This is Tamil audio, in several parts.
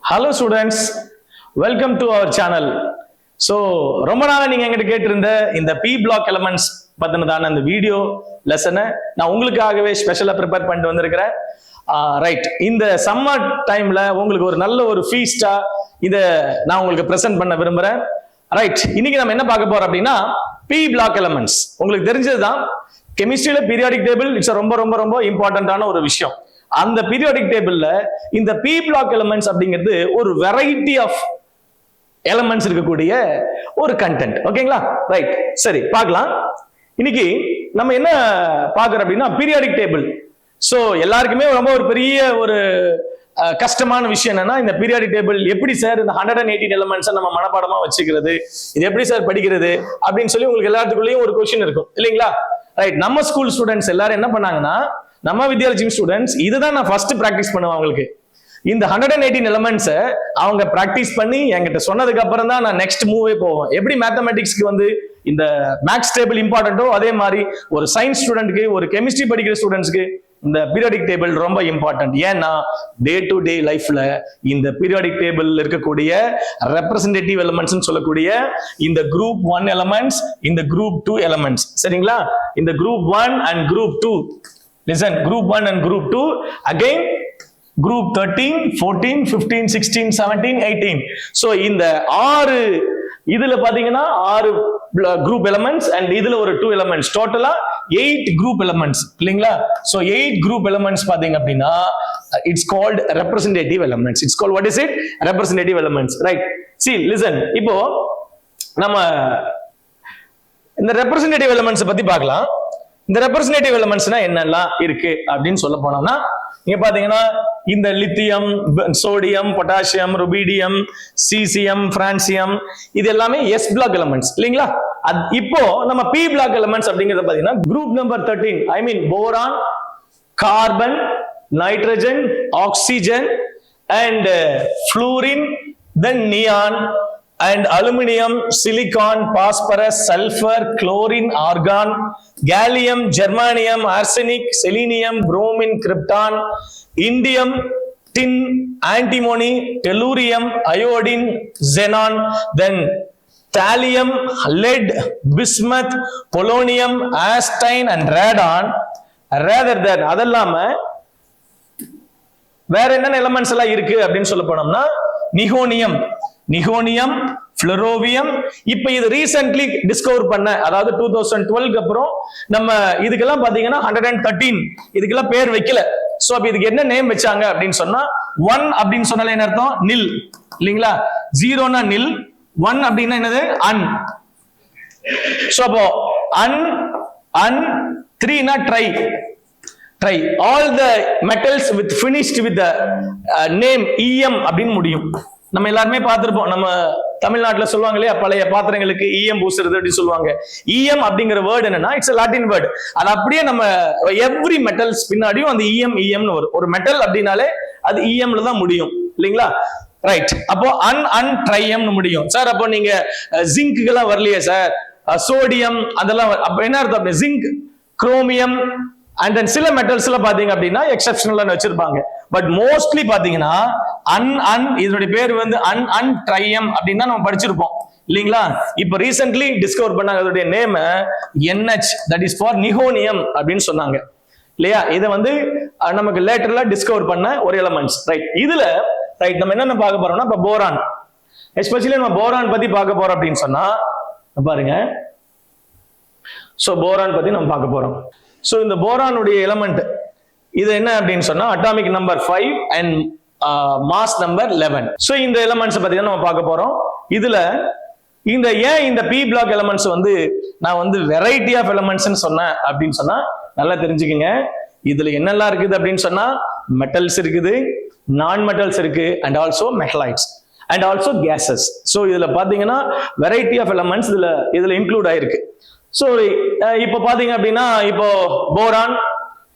Hello students, welcome to our channel. So ரொம்ப நாளா நீங்க என்கிட்ட கேட்டிருந்த இந்த P block elements பத்தினதான அந்த வீடியோ லெசனை நான் உங்களுக்காகவே ஸ்பெஷலா ப்ரிப்பேர் பண்ணிட்டு வந்திருக்கிறேன். ரைட், இந்த சம்மர் டைம்ல உங்களுக்கு ஒரு நல்ல ஒரு ஃபீஸ்டா இதை நான் உங்களுக்கு ப்ரெசென்ட் பண்ண விரும்புறேன். ரைட், இன்னைக்கு நம்ம என்ன பார்க்க போறோம் அப்படின்னா P block elements. உங்களுக்கு தெரிஞ்சதுதான், கெமிஸ்ட்ரியில பீரியாடிக் டேபிள் இட்ஸ் ரொம்ப ரொம்ப ரொம்ப இம்பார்ட்டன்டான ஒரு விஷயம். அந்த பீரியாடிக் டேபிள்ல இந்த P block elements அப்படிங்கிறது ஒரு வெரைட்டி ஆஃப் எலிமெண்ட்ஸ் இருக்கக்கூடிய ஒரு கண்டென்ட். ஓகேங்களா? ரைட், சரி பார்க்கலாம். இன்னைக்கு நம்ம என்ன பார்க்கறோம் அப்படின்னா பீரியாடிக் டேபிள். ஸோ எல்லாருக்குமே ரொம்ப ஒரு பெரிய ஒரு கஷ்டமான விஷயம் என்னன்னா, இந்த பீரியாடிக் டேபிள் எப்படி சார் இந்த 118 எலிமெண்ட்ஸை நம்ம மனப்பாடமா வச்சுக்கிறது, இது எப்படி சார் படிக்கிறது அப்படின்னு சொல்லி உங்களுக்கு எல்லாத்துக்குள்ளேயும் ஒரு கொஸ்டின் இருக்கும் இல்லைங்களா? ரைட், நம்ம ஸ்கூல் ஸ்டூடெண்ட்ஸ் எல்லாரும் என்ன பண்ணாங்கன்னா, நம்ம வித்யாலட்சுமி ஸ்டூடெண்ட்ஸ் இதுதான் நான் ஃபர்ஸ்ட் பிராக்டிஸ் பண்ணுவேன் அவங்களுக்கு. இந்த 118 எலிமெண்ட்ஸை அவங்க பிராக்டிஸ் பண்ணி என்கிட்ட சொன்னதுக்கு அப்புறம் தான் நான் நெக்ஸ்ட் மூவே போவேன். எப்படி மேத்தமெட்டிக்ஸ்க்கு வந்து இந்த மேக்ஸ் டேபிள் இம்பார்ட்டன்ட்டோ அதே மாதிரி ஒரு சயின்ஸ் ஸ்டூடெண்ட்க்கு, ஒரு கெமிஸ்ட்ரி படிக்கிற ஸ்டூடெண்ட்ஸ்க்கு இந்த பீரியாடிக் டேபிள் ரொம்ப இம்பார்ட்டன்ட். ஏன்னா டே டு டே லைஃப்ல இந்த பீரியாடிக் டேபிள் இருக்கக்கூடிய ரெப்ரசன்டேட்டிவ் எலிமெண்ட்ஸ் சொல்லக்கூடிய இந்த குரூப் 1 எலிமெண்ட்ஸ், இந்த குரூப் 2 எலிமெண்ட்ஸ், சரிங்களா? இந்த group 1 and group 2, listen, group 1 and group 2, again group 13, 14, 15, 16, 17, 18. so இந்த 6 இதுல பாத்தீங்கன்னா 6 குரூப் எலிமெண்ட்ஸ் அண்ட் இதுல ஒரு 2 எலிமெண்ட்ஸ், டோட்டலா 8 குரூப் எலிமெண்ட்ஸ் இல்லைங்களா? so 8 குரூப் எலிமெண்ட்ஸ் பாத்தீங்க அப்படின்னா it's called representative elements. It's called what is it? Representative elements. Right, see listen, இப்போ நம்ம இந்த ரெப்ரசன்டேட்டிவ் எலிமெண்ட்ஸ் பத்தி பார்க்கலாம். இந்த ரெப்ரசன்டேட்டிவ் எலிமெண்ட்ஸ்னா என்னெல்லாம் இருக்கு அப்படின்னு சொல்ல போனோம்னா, இங்க பாத்தீங்கன்னா இந்த lithium, sodium, potassium, rubidium, caesium, francium, இது எல்லாமே எஸ் பிளாக் எலிமெண்ட்ஸ் இல்லைங்களா? இப்போ நம்ம பி பிளாக் எலிமெண்ட்ஸ் அப்படிங்கறத பாத்தீங்கன்னா group number 13, I mean boron, carbon, nitrogen, oxygen and fluorine, then neon and aluminum, silicon, phosphorus, sulfur, chlorine, argon, gallium, germanium, arsenic, selenium, bromine, krypton, indium, tin, antimony, tellurium, iodine, xenon, then thallium, lead, bismuth, polonium, aztine and radon. Rather than அதெல்லாம வேற என்னென்ன எலிமெண்ட்ஸ் எல்லாம் இருக்கு அப்படின்னு சொல்ல போனோம்னா நிகோனியம், ஃப்ளோரோவியம். இப்ப இது ரீசென்ட்லி டிஸ்கவர் பண்ண, அதாவது 2012க்கு அப்புறம் நம்ம இதுக்கெல்லாம் பாத்தீங்கன்னா 113 இதுக்கெல்லாம் பேர் வைக்கல. சோ அப்ப இதுக்கு என்ன நேம் வச்சாங்க அப்படின்னு சொன்னா 1 அப்படின்னு சொன்னாலே என்ன அர்த்தம்? நில் இல்லைங்களா? 0னா நில், 1 அப்படின்னா என்னது? அன். சோ அப்போ அன் 3னா tri. all the metals with finished with the name em அப்படின்னு முடியும். நம்ம எல்லாருமே பார்த்திருப்போம், நம்ம தமிழ்நாட்டுல சொல்லுவாங்க இல்லையா, பழைய பாத்திரங்களுக்கு ஈயம் பூசுறது அப்படின்னு சொல்லுவாங்க. ஈயம் அப்படிங்கிற வேர்டு என்னன்னா இட்ஸ் a Latin word. அது அப்படியே நம்ம எவ்ரி மெட்டல்ஸ் பின்னாடியும் அந்த ஈயம்னு வரும். ஒரு மெட்டல் அப்படின்னாலே அது ஈயம்ல தான் முடியும் இல்லைங்களா? ரைட், அப்போ அன் ட்ரையம்னு முடியும். சார் அப்போ நீங்க ஜிங்க்கு எல்லாம் வரலையே சார், சோடியம் அதெல்லாம் அப்ப என்ன அர்த்தம்? ஜிங்க், குரோமியம் அண்ட் தென் சில மெட்டல்ஸ்ல பாத்தீங்க அப்படின்னா எக்ஸெப்ஷனலா வச்சிருப்பாங்க. பட் மோஸ்ட்லி பாத்தீங்கன்னா இதனுடைய பேர் வந்து அன் ட்ரையம் அப்படின்னு நம்ம படிச்சிருப்போம் இல்லைங்களா? இப்ப ரீசென்ட்லி டிஸ்கவர் பண்ணாங்க அதோடைய name NH, that is for நிகோனியம் அப்படின்னு சொன்னாங்க இல்லையா? இதை வந்து நமக்கு லேட்டர்ல டிஸ்கவர் பண்ண ஒரு எலிமெண்ட்ஸ். ரைட், இதுல ரைட் நம்ம என்னென்ன பார்க்க போறோம்னா, இப்ப போரான், எஸ்பெஷலி நம்ம போரான் பத்தி பார்க்க போறோம் அப்படின்னு சொன்னா பாருங்க. சோ போரான் பத்தி நம்ம பார்க்க போறோம். சோ இந்த போரானுடைய எலிமெண்ட் இது என்ன அப்படின்னு சொன்னா atomic number 5 and mass number 11. So இந்த எலிமெண்ட்ஸ் பத்தி தான் நம்ம பார்க்க போறோம். இதுல இந்த பி பிளாக் எலிமெண்ட்ஸ் வந்து நான் வந்து வெரைட்டி ஆஃப் எலிமெண்ட்ஸ் சொன்னேன் அப்படின்னு சொன்னா நல்லா தெரிஞ்சுக்கங்க. இதுல என்னெல்லாம் இருக்குது அப்படின்னு சொன்னா மெட்டல்ஸ் இருக்குது, நான் மெட்டல்ஸ் இருக்கு, and also மெட்டலைட்ஸ் and also cases. So இதுல பாத்தீங்கன்னா வெரைட்டி ஆஃப் எலிமெண்ட்ஸ் இதுல இன்க்ளூட் ஆயிருக்கு. சோ இப்போ பாத்தீங்க அப்படின்னா இப்போ போரான்,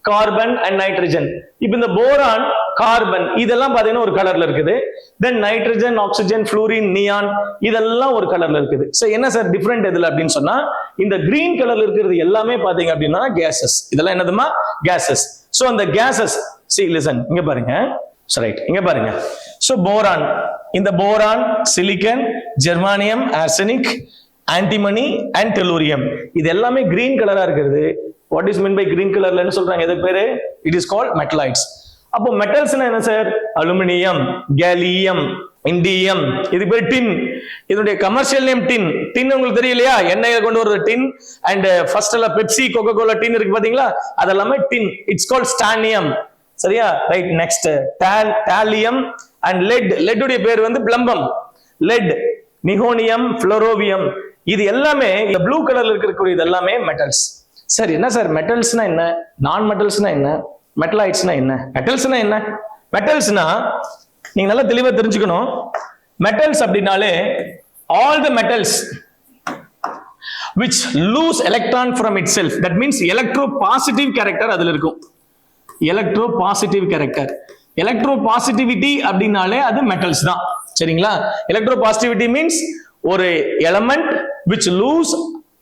கார்பன் அண்ட் நைட்ரஜன். இப்ப இந்த போரான், கார்பன் இதெல்லாம் பாத்தீங்கன்னா ஒரு கலர்ல இருக்குது. தென் நைட்ரஜன், ஆக்சிஜன், ஃப்ளூரின், நியான் இதெல்லாம் ஒரு கலர்ல இருக்குது. சோ என்ன சார் டிஃபரெண்ட் இதுல அப்படின்னு சொன்னா, இந்த கிரீன் கலர்ல இருக்கிறது எல்லாமே பாத்தீங்க அப்படின்னா கேசஸ். இதெல்லாம் என்னதுமா? கேசஸ். சோ அந்த கேசஸ், see listen, இங்க பாருங்க. ரைட், இங்க பாருங்க. So boron, இந்த boron, silicon, germanium, arsenic, antimony and tellurium, இது எல்லாமே green கலரா இருக்கிறது. What is meant by green colorல என்ன சொல்றாங்க? எது பேரு? It is called metallites. அப்போ மெட்டல்ஸ்னா என்ன சார்? அலுமினியம், கேலியம், இண்டியம், இது பேர் டின். இதனுடைய கமர்ஷியல் நேம் டின். டின் உங்களுக்கு தெரியலையா? எண்ணெயை கொண்டு ஒரு டின் அண்ட் ஃபர்ஸ்ட் எல்லாம் பெப்சி, கோகோ கோலா டின் இருக்கு பாத்தீங்களா? அதெல்லாமே டின். It's called stannum. சரியா? Right. Next thallium and lead. Lead உடைய பேர் வந்து பிளம்பம். லெட், நிகோனியம், புளோரோவியம், இது எல்லாமே இந்த ப்ளூ கலர்ல இருக்கக்கூடிய இது எல்லாமே மெட்டல்ஸ். சரி, என்ன சார் மெட்டல்ஸ்னா என்ன? நான் மெட்டல்ஸ்னா என்ன? மெட்டலைட்ஸ்னா என்ன? மெட்டல்ஸ்னா என்ன? மெட்டல்ஸ்னா நீங்க நல்லா தெளிவா தெரிஞ்சுக்கணும். மெட்டல்ஸ் அப்படினாலே all the metals which lose electron from itself, that means electropositive character அதுல இருக்கும். electropositive character, electropositivity அப்படினாலே அது மெட்டல்ஸ் தான். சரிங்களா? electropositivity means ஒரு element which lose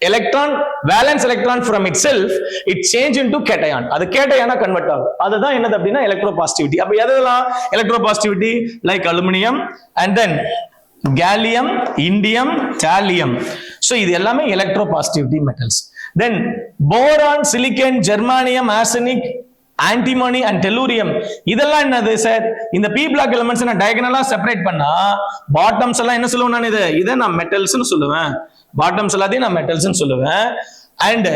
electron, valence electron from itself, it change into cation. அது கேட்டயானா கன்வெர்ட் ஆகும். அதுதான் என்னது அப்படினா electropositivity. அப்ப எதெல்லாம் electropositivity? like aluminum and then gallium, indium, thallium. So இது எல்லாமே electropositivity metals. Then boron, silicon, germanium, arsenic, antimony and tellurium, இதெல்லாம் என்னது சார்? இந்த p block elements நான் diagonal-ஆ செப்பரேட் பண்ணா பாட்டம்ஸ் எல்லாம் என்ன சொல்லுவேன்? நான் இதை நான் மெட்டல்ஸ்னு சொல்லுவேன். பாட்டம்ஸ் எல்லாத்தையும் நான் மெட்டல்ஸ்னு சொல்லுவேன். அண்ட்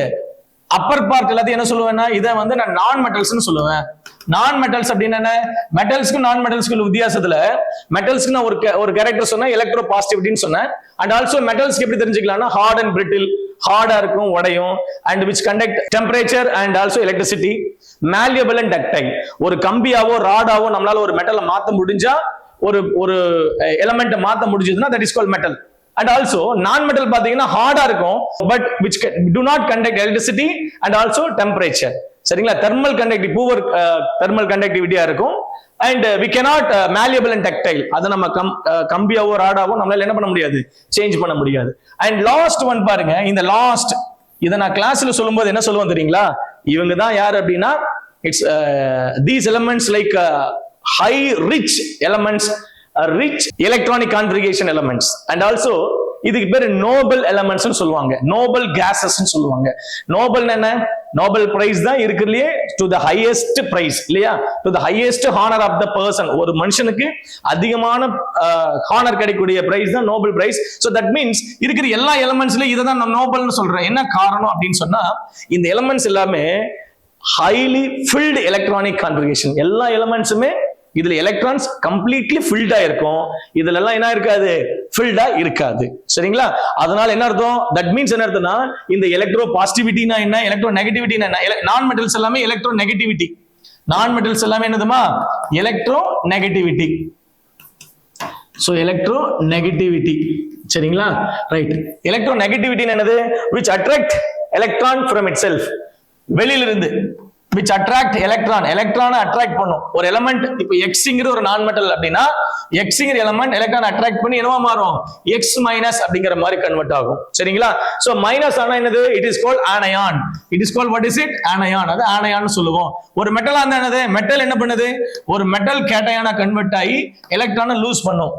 அப்பர் பார்ட் எல்லாத்தையும் என்ன சொல்லுவேன்னா இதை வந்து நான் நான் மெட்டல்ஸ்னு சொல்லுவேன். நான் மெட்டல்ஸ் அப்படின்னு என்ன? மெட்டல்ஸ்க்கு நான் மெட்டல்ஸ்க்கு வித்தியாசத்துல மெட்டல்ஸ்க்கு நான் ஒரு கேரக்டர் சொன்னேன், எலக்ட்ரோ பாசிட்டிவிட்டின்னு சொன்னேன். அண்ட் ஆல்சோ மெட்டல்ஸ்க்கு எப்படி தெரிஞ்சுக்கலாம்னா ஹார்ட் அண்ட் பிரிட்டில், ஹார்டா இருக்கும், உடையும், and which conduct temperature and also electricity, malleable and ductile. ஒரு கம்பியாவோ ராடாவோ நம்மளால ஒரு மெட்டலை மாத்த முடிஞ்சா, ஒரு எலமெண்ட் மாத்த முடிஞ்சதுன்னா that is called metal. And also non-metal பாத்தீங்கன்னா ஹார்டா இருக்கும், but which do not conduct electricity and also temperature. சரிங்களா? thermal conductivity, poor thermal conductivity-ஆ இருக்கும். And we cannot malleable and ductile. அது நம்ம கம்பியாவோ ராடாவோ நம்மளால என்ன பண்ண முடியாது? சேஞ்ச் பண்ண முடியாது. And last one பாருங்க, இந்த லாஸ்ட் இதை நான் கிளாஸ்ல சொல்லும்போது என்ன சொல்லுவோம் தெரியுங்களா? இவங்க தான் யார் அப்படின்னா it's these elements like high rich elements, rich electronic configuration elements, and also இதுக்கு பேரு நோபல் எலமெண்ட்ஸ் சொல்லுவாங்க, நோபல் கேசஸ் சொல்லுவாங்க. நோபல் என்ன? நோபல் பிரைஸ் தான் இருக்கிறதுலயே டு தி ஹையஸ்ட் பிரைஸ், இல்லையா? To the highest honour of the person. ஒரு மனுஷனுக்கு அதிகமான ஹானர் கிடைக்கக்கூடிய பிரைஸ் தான் Nobel prize. So that means இருக்கிற எல்லா எலமெண்ட்ஸ்லயும் இதை தான் நம்ம நோபல்னு சொல்றேன். என்ன காரணம் அப்படின்னு சொன்னா இந்த எலமெண்ட்ஸ் எல்லாமே ஹைலி ஃபில்டு எலக்ட்ரானிக் கான்ஃபிகரேஷன். எல்லா எலமெண்ட்ஸுமே இதுல எலக்ட்ரான்ஸ் கம்ப்ளீட்லி ஃபில்டா இருக்கும், இதுல எல்லாம் என்ன இருக்காது? ஃபில்டா இருக்காது. சரிங்களா? அதனால என்ன அர்த்தம்? தட் மீன்ஸ் என்ன அர்த்தம்னா இந்த எலக்ட்ரோ பாசிட்டிவிட்டினா என்ன, எலக்ட்ரோ நெகட்டிவிட்டினா என்ன? நான் மெட்டல்ஸ் எல்லாமே எலக்ட்ரோ நெகட்டிவிட்டி. நான் மெட்டல்ஸ் எல்லாமே என்னதுமா? Electronegativity. So electronegativity. சரிங்களா? ரைட். எலக்ட்ரோ நெகட்டிவிட்டி என்னது? which attract electron from itself, வெளியில இருந்து. which attract electron, electron attract பண்ணும். ஒரு எலிமெண்ட் இப்போ எக்ஸ்ங்கிற ஒரு நான் மெட்டல் அப்படின்னா எக்ஸ்ங்கிற எலிமெண்ட் எலக்ட்ரான் அட்ராக்ட் பண்ணி என்னவா மாறும்? எக்ஸ் மைனஸ் அப்படிங்கிற மாதிரி கன்வெர்ட் ஆகும். சரிங்களா? சோ மைனஸ் ஆனா என்னது? It is called anion. It is called what is it? Anion. அது ஆனயான் சொல்லுவோம். ஒரு மெட்டலா இருந்தா என்னது? மெட்டல் என்ன பண்ணுது? ஒரு மெட்டல் கேட்டயானா கன்வெர்ட் ஆகி எலக்ட்ரானை லூஸ் பண்ணும்.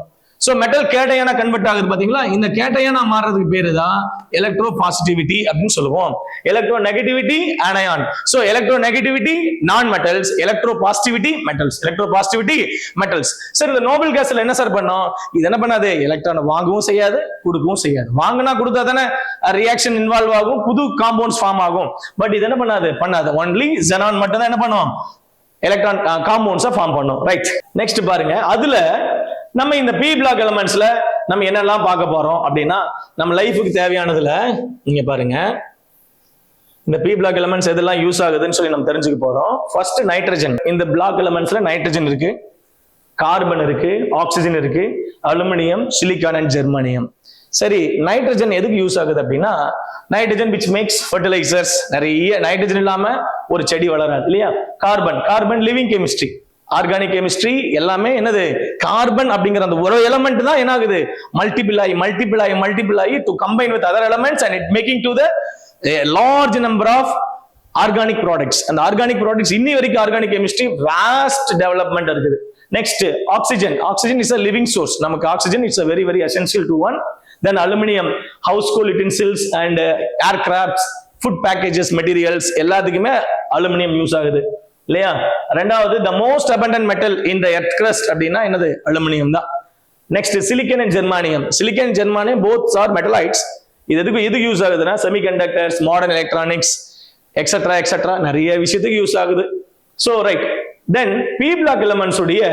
சோ மெட்டல் கேட்டயானா கன்வெர்ட் ஆகுது பாத்தீங்களா? இந்த கேட்டயானா மாறதுக்கு பேரு தான் எலக்ட்ரோ பாசிட்டிவிட்டி அப்படின்னு சொல்லுவோம். Electro negativity anion. So electro negativity நான் metals, electro positivity metals, electro positivity metals. Sir இந்த நோபல் கேஸ்ல என்ன சார் பண்ணும்? இது என்ன பண்ணாது? எலக்ட்ரானை வாங்கவும் செய்யாது, கொடுக்கவும் செய்யாது. வாங்கினா கொடுத்தா தானே ரியாக்ஷன் இன்வால்வ் ஆகும், புது காம்பவுண்ட்ஸ் ஃபார்ம் ஆகும். பட் இது என்ன பண்ணாது? ஒன்லி xenon மட்டும் தான் என்ன பண்ணும்? எலக்ட்ரான் காம்பவுண்ட்ஸை ஃபார்ம் பண்ணும். ரைட். நெக்ஸ்ட் பாருங்க, அதுல நம்ம இந்த p block elementsல நம்ம என்னெல்லாம் பார்க்க போறோம் அப்படின்னா நம்ம லைஃபுக்கு தேவையானதுல நீங்க பாருங்க இந்த p block elements எதெல்லாம் யூஸ் ஆகுதுன்னு சொல்லி நம்ம தெரிஞ்சுக்க போறோம். First nitrogen. இந்த block elementsல நைட்ரஜன் இருக்கு, கார்பன் இருக்கு, ஆக்சிஜன் இருக்கு, அலுமினியம், சிலிக்கான் அண்ட் ஜெர்மானியம். சரி, நைட்ரஜன் எதுக்கு யூஸ் ஆகுது அப்படின்னா நைட்ரஜன் which makes fertilizers. நிறைய நைட்ரஜன் இல்லாம ஒரு செடி வளராது, இல்லையா? Carbon living chemistry, organic chemistry எல்லாமே என்னது? கார்பன் அப்படிங்கிற அந்த ஒரு எலிமெண்ட் தான் என்ன ஆகுது? மல்டிபிள் ஆகி to combine with other elements and it making to the large number of organic products. அந்த ஆர்கானிக் ப்ராடக்ட்ஸ் இன்னி வரைக்கும் ஆர்கானிக் கெமிஸ்ட்ரி வாஸ்ட் டெவலப்மெண்ட் இருக்குது. Next, oxygen. Oxygen is a living source. நமக்கு oxygen is a very, very essential to one. Then aluminum, household utensils and aircrafts, food packages, materials, எல்லாத்துக்குமே அலுமினியம் யூஸ் ஆகுது இல்லையா? ரெண்டாவது, the most abundant metal in the earth crust அப்படின்னா என்னது? அலுமினியம் தான். Next, silicon and germanium. Silicon and germanium both are metallites. இது எதுக்கு யூஸ் ஆகுதுன்னா semiconductors, modern electronics, etcetera etcetera நிறைய விஷயத்துக்கு யூஸ் ஆகுது. ஸோ ரைட், தென் பி பிளாக் எலிமெண்ட்ஸ் உடைய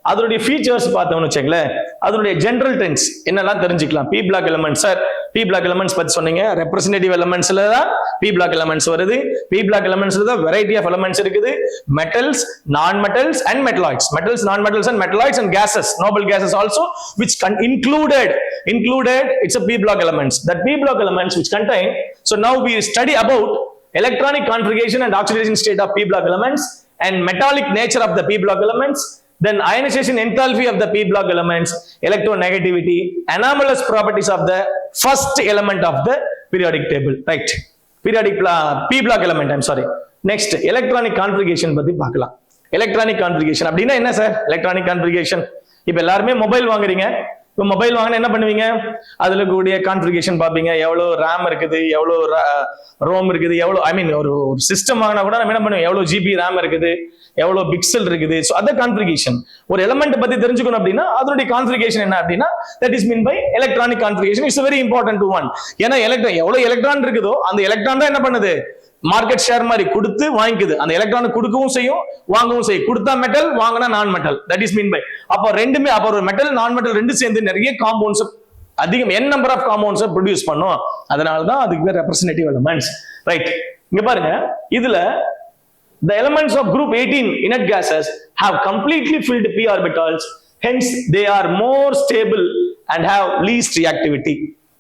அதனுடைய ஃபீச்சர்ஸ் பார்த்தோம்னு வச்சுங்களேன், அதனுடைய ஜெனரல் ட்ரெண்ட்ஸ் என்னெல்லாம் தெரிஞ்சுக்கலாம். P block elements, sir P block elements பத்தி சொன்னீங்க. ரெப்ரசன்டேட்டிவ் எலிமெண்ட்ஸ்ல தான் பி பிளாக் எலிமெண்ட்ஸ் வருது. பி பிளாக் எலிமெண்ட்ஸ்ல தான் வெரைட்டி ஆஃப் எலிமெண்ட்ஸ் இருக்குது. Metals, non metals and metalloids. Metals, non metals and metalloids and gases, noble gases also, which included it's a p block elements. That p block elements which contain, so now we study about electronic configuration and oxidation state of p block elements and metallic nature of the p block elements, then ionization enthalpy of the p block elements, electronegativity, anomalous properties of the first element of the periodic table, right? Periodic p block element, I'm sorry. Next, electronic configuration பத்தி பார்க்கலாம். electronic configuration அப்படின்னா என்ன சார்? electronic configuration, இப்போ எல்லாருமே மொபைல் வாங்குறீங்க. இப்போ மொபைல் வாங்கினா என்ன பண்ணுவீங்க? அதுல கூடிய கான்ஃபிகரேஷன் பார்ப்பீங்க. எவ்வளோ ரேம் இருக்குது, எவ்வளோ ரோம் இருக்குது, எவ்வளோ ஒரு சிஸ்டம் வாங்கினா கூட நம்ம என்ன பண்ணுவோம்? எவ்வளோ ஜிபி ரேம் இருக்குது, எவ்வளோ பிக்சல் இருக்குது. ஸோ அந்த கான்ஃபிகரேஷன் ஒரு எலிமெண்ட் பத்தி தெரிஞ்சுக்கணும் அப்படின்னா அதனுடைய கான்ஃபிகரேஷன் என்ன அப்படின்னா that is mean by electronic configuration. It's very important to one. ஏன்னா எவ்வளோ எலக்ட்ரான் இருக்குதோ அந்த எலக்ட்ரான் தான் என்ன பண்ணுது? மார்க்கெட் ஷேர் மாதிரி கொடுத்து வாங்கிக்குது. அந்த எலக்ட்ரான் கொடுக்கவும் செய்யும், வாங்கவும் செய்யும். கொடுத்தா மெட்டல், வாங்கினா non metal. That is mean by அப்போ ரெண்டுமே, அப்போ ஒரு மெட்டல் நான் மெட்டல் ரெண்டு சேர்ந்து நிறைய காம்பவுண்ட்ஸ், அதிகம் n number of compounds produce பண்ணும். அதனால தான் அதுக்கு பேர் ரெப்ரசன்டேட்டிவ் எலிமெண்ட்ஸ், ரைட்? இங்க பாருங்க, இதுல the elements of group 18 inert gases have completely filled p orbitals, hence they are more stable and have least reactivity.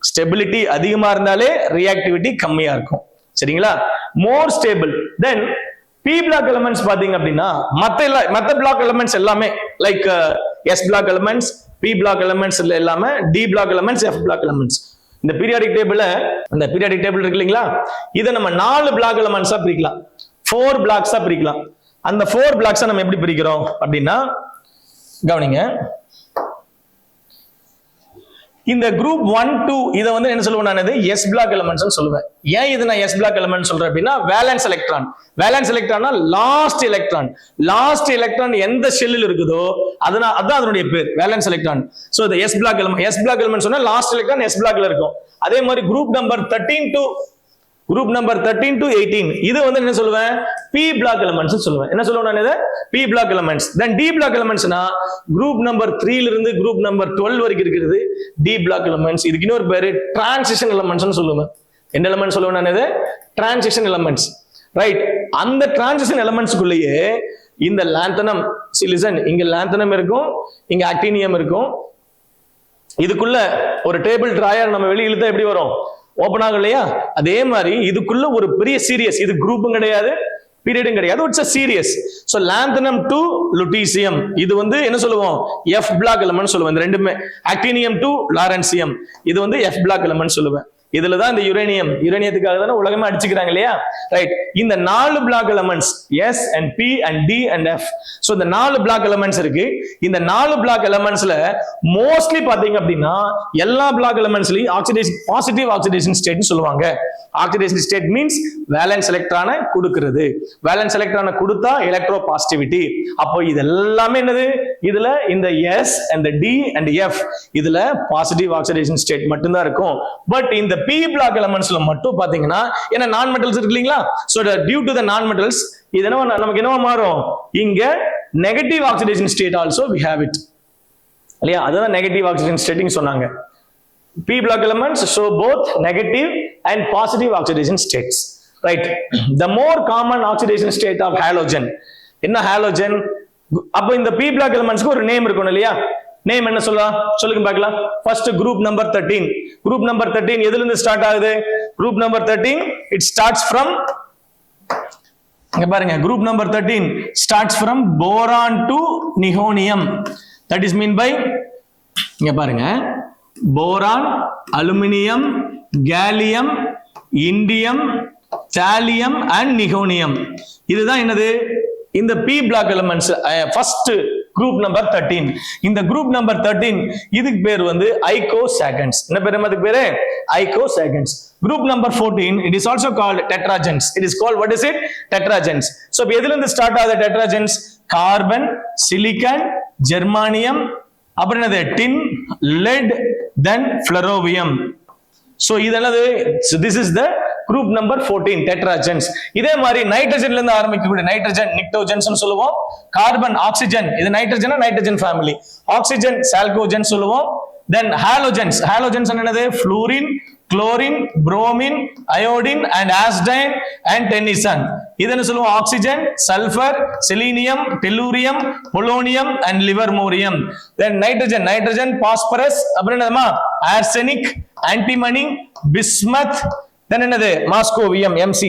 Stability அதிகமா இருந்தாலே reactivity கம்மியா இருக்கும். சரிங்களா? more stable. Then p block elements பாத்தீங்க அப்படின்னா மத்த block elements எல்லாமே like s block elements, p block elements எல்லாமே, d block elements, f block elements. இந்த பீரியாடிக் டேபிள்ல இந்த பீரியாடிக் டேபிள் இருக்கு இல்லைங்களா, இதை நம்ம 4 பிளாக் எலிமெண்ட்ஸா பிரிக்கலாம், 4 பிளாக்ஸா பிரிக்கலாம். அந்த 4 பிளாக்ஸா நம்ம எப்படி பிரிக்கிறோம் அப்படின்னா கவனிங்க. இந்த குரூப் 1 2 இதை வந்து என்ன சொல்லுவேன்? நான் எஸ் பிளாக் எலிமெண்ட்ஸ் சொல்லுவேன். ஏன் இது நான் எஸ் பிளாக் எலிமெண்ட் சொல்றேன் அப்படின்னா வேலன்ஸ் எலக்ட்ரான். வேலன்ஸ் எலக்ட்ரான்னா லாஸ்ட் எலக்ட்ரான். லாஸ்ட் எலக்ட்ரான் எந்த ஷெல்லில் இருக்குதோ அதான் அதனுடைய பேர் வேலன்ஸ் எலக்ட்ரான். சோ இந்த எஸ் பிளாக் எலிமெண்ட் சொன்னா லாஸ்ட் எலக்ட்ரான் எஸ் பிளாக்ல இருக்கும். அதே மாதிரி குரூப் நம்பர் 13 to 18 இது வந்து என்ன சொல்லுவேன்? p block elements சொல்லுவேன். என்ன சொல்லுவேன் நான்? இதை p block elements. then d block elementsனா குரூப் நம்பர் 3 ல இருந்து குரூப் நம்பர் 12 வரைக்கும் இருக்குது d block elements. இதுக்கு இன்னொரு பேரு டிரான்சிஷன் எலிமெண்ட்ஸ்னு சொல்லுவேன். என்ன எலிமெண்ட் சொல்லுவேன் நான்? இது டிரான்சிஷன் எலிமெண்ட்ஸ், ரைட்? அந்த டிரான்சிஷன் எலிமெண்ட்ஸ்க்குள்ளேயே இந்த லாந்தனம், லிசன், இங்க லாந்தனம் இருக்கும், இங்க ஆக்டினியம் இருக்கும். இதுக்குள்ள ஒரு டேபிள் டிராயர் நம்ம வெளியே இழுத்தா எப்படி வரும்? ஓபன் ஆகும் இல்லையா? அதே மாதிரி இதுக்குள்ள ஒரு பெரிய சீரியஸ், இது குரூப்பும் கிடையாது, பீரியடும் கிடையாது, it's a series. So lanthanum to lutetium இது வந்து என்ன சொல்லுவோம்? எஃப் பிளாக் எலிமெண்ட் சொல்லுவேன். இந்த ரெண்டுமே ஆக்டினியம் டு லாரன்சியம் இது வந்து எஃப் பிளாக் எலிமெண்ட் சொல்லுவேன். இதுலதான் இந்த யுரேனியத்துக்காக தானே உலகமே அடிச்சுக்கிறாங்க இல்லையா, ரைட்? இந்த 4 block elements S and P and D and F. So இந்த 4 பிளாக் எலிமெண்ட்ஸ் இருக்கு. இந்த 4 பிளாக் எலிமெண்ட்ஸ்ல மோஸ்ட்லி பாத்தீங்க அப்படின்னா எல்லா பிளாக் எலிமெண்ட்ஸ்லயும் ஆக்சிடேஷன், பாசிட்டிவ் ஆக்சிடேஷன் ஸ்டேட்னு சொல்லுவாங்க. ஆக்சிடேஷன் ஸ்டேட் மீன்ஸ் வேலன்ஸ் எலக்ட்ரானை கொடுக்கிறது. வேலன்ஸ் எலக்ட்ரானை கொடுத்தா எலக்ட்ரோ பாசிட்டிவிட்டி. அப்போ இது எல்லாமே என்னது? இதுல இந்த S and D and F இதுல பாசிட்டிவ் ஆக்சிடேஷன் ஸ்டேட் மட்டும்தான் இருக்கும். பட் இந்த p block elements மட்டும் பாத்தீங்கன்னா என்ன நான் மெட்டல்ஸ் இருக்கு இல்லீங்களா, சோ டியூ டு தி நான் மெட்டல்ஸ் இது என்ன நமக்கு என்னவா மாறும்? இங்க negative oxidation state also we have it இல்லையா? அதுதான் நெகட்டிவ் ஆக்சிடேஷன் ஸ்டேட்டிங் சொன்னாங்க. p block elements show both negative and positive oxidation states, right? The more common oxidation state of halogen என்ன halogen? அப்ப இந்த p block elementsக்கு ஒரு நேம் இருக்கும் இல்லையா? நேம் என்ன சொல்லுங்க பார்க்கலாம். First group number 13. Group number 13 எதுல இருந்து ஸ்டார்ட் ஆகுது? Group number 13 it starts from, இங்க பாருங்க, group number 13 starts from boron to nihonium. That is mean by, இங்க பாருங்க, boron, aluminium, gallium, indium, thallium and nihonium. இதுதான் என்னது? இந்த p block elements. First group number 13. இந்த குரூப் நம்பர் 13 இதுக்கு பேர் வந்து ஐகோசாகன்ஸ். என்ன பேர் அதுக்கு பேரு? ஐகோசாகன்ஸ். Group number 14, it is also called tetragens. It is called, what is it? Tetragens. So, எதுல இருந்து ஸ்டார்ட் ஆகுது tetragens? கார்பன், சிலிக்கான், ஜெர்மானியம், அப்புறம் என்னது? டின், லெட், then flerovium. So, இதெல்லாம் so this is the group number 14, tetragens. இதே மாதிரி நைட்ரஜன்ல இருந்து ஆரம்பிக்கக்கூடிய நைட்ரஜன் நிக்டோஜன்ஸ் சொல்லுவோம். கார்பன், ஆக்சிஜன், இது நைட்ரஜனா நைட்ரஜன் ஃபேமிலி. ஆக்சிஜன், சால்கோஜன் சொல்லுவோம். Then halogens. Halogens என்னது? fluorine, chlorine, bromine, iodine and azide and tennison. இதென்ன சொல்லுவோம்? Oxygen, sulphur, selenium, tellurium, polonium and livermorium. Then nitrogen, nitrogen, phosphorus, அப்புறம் என்னதுமா? arsenic, antimony, bismuth, then என்னது? moscovium, Mc.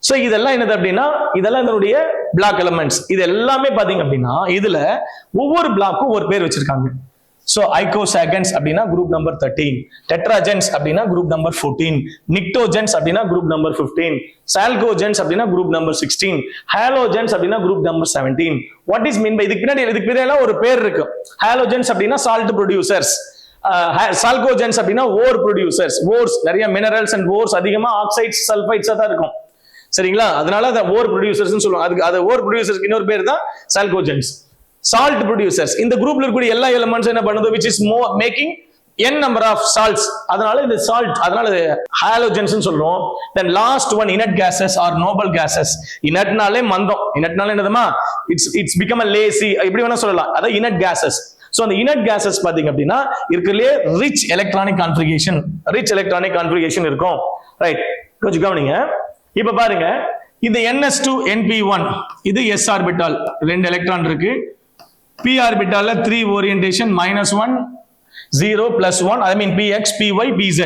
So இதெல்லாம் என்னது அப்படின்னா இதெல்லாம் இதனுடைய பிளாக் எலிமெண்ட்ஸ். இது எல்லாமே பாத்தீங்க அப்படின்னா இதுல ஒவ்வொரு பிளாக்கும் ஒரு பேர் வச்சிருக்காங்க. So icosagens அப்படினா group number 13, tetragens அப்படினா group number 14, nictogens அப்படினா group number 15, chalcogens அப்படினா group number 16, halogens அப்படினா group number 17. What is mean by இதுக்கு பின்னாடி எல்லாம் ஒரு பேர் இருக்கு. halogens அப்படினா salt producers, chalcogens அப்படினா ore producers. ores நிறைய minerals and ores அதிகமா oxides sulfides தான் இருக்கும். சரிங்களா? அதனால அத ore producers னு சொல்லுவாங்க. அதுக்கு அது ore producers இன்னொரு பேர் தான் chalcogens. Salt producers. இந்த குரூப்ல இருக்கக்கூடிய எல்லா எலிமெண்ட்ஸ் என்ன பண்ணுது? which is more making n number of salts. அதனால இது salt, அதனால halogens னு சொல்றோம். Then last one, inert gases or noble gases. inertனாலே மந்தம். inertனாலே என்னதுமா? it's become a lazy, இப்படி வேணா சொல்லலாம். அத inert gases. So அந்த inert gases பாத்தீங்க அப்படின்னா இருக்கலே rich electronic configuration இருக்கும். ரைட், கொஞ்சம் கவனிங்க. இப்ப பாருங்க, இந்த NS2 NP1 இது s ஆர்பிட்டால், 2 எலக்ட்ரான் இருக்கு. p ஆர்பிட்டால்ல 3 orientation -1 0 +1, I mean px py pz.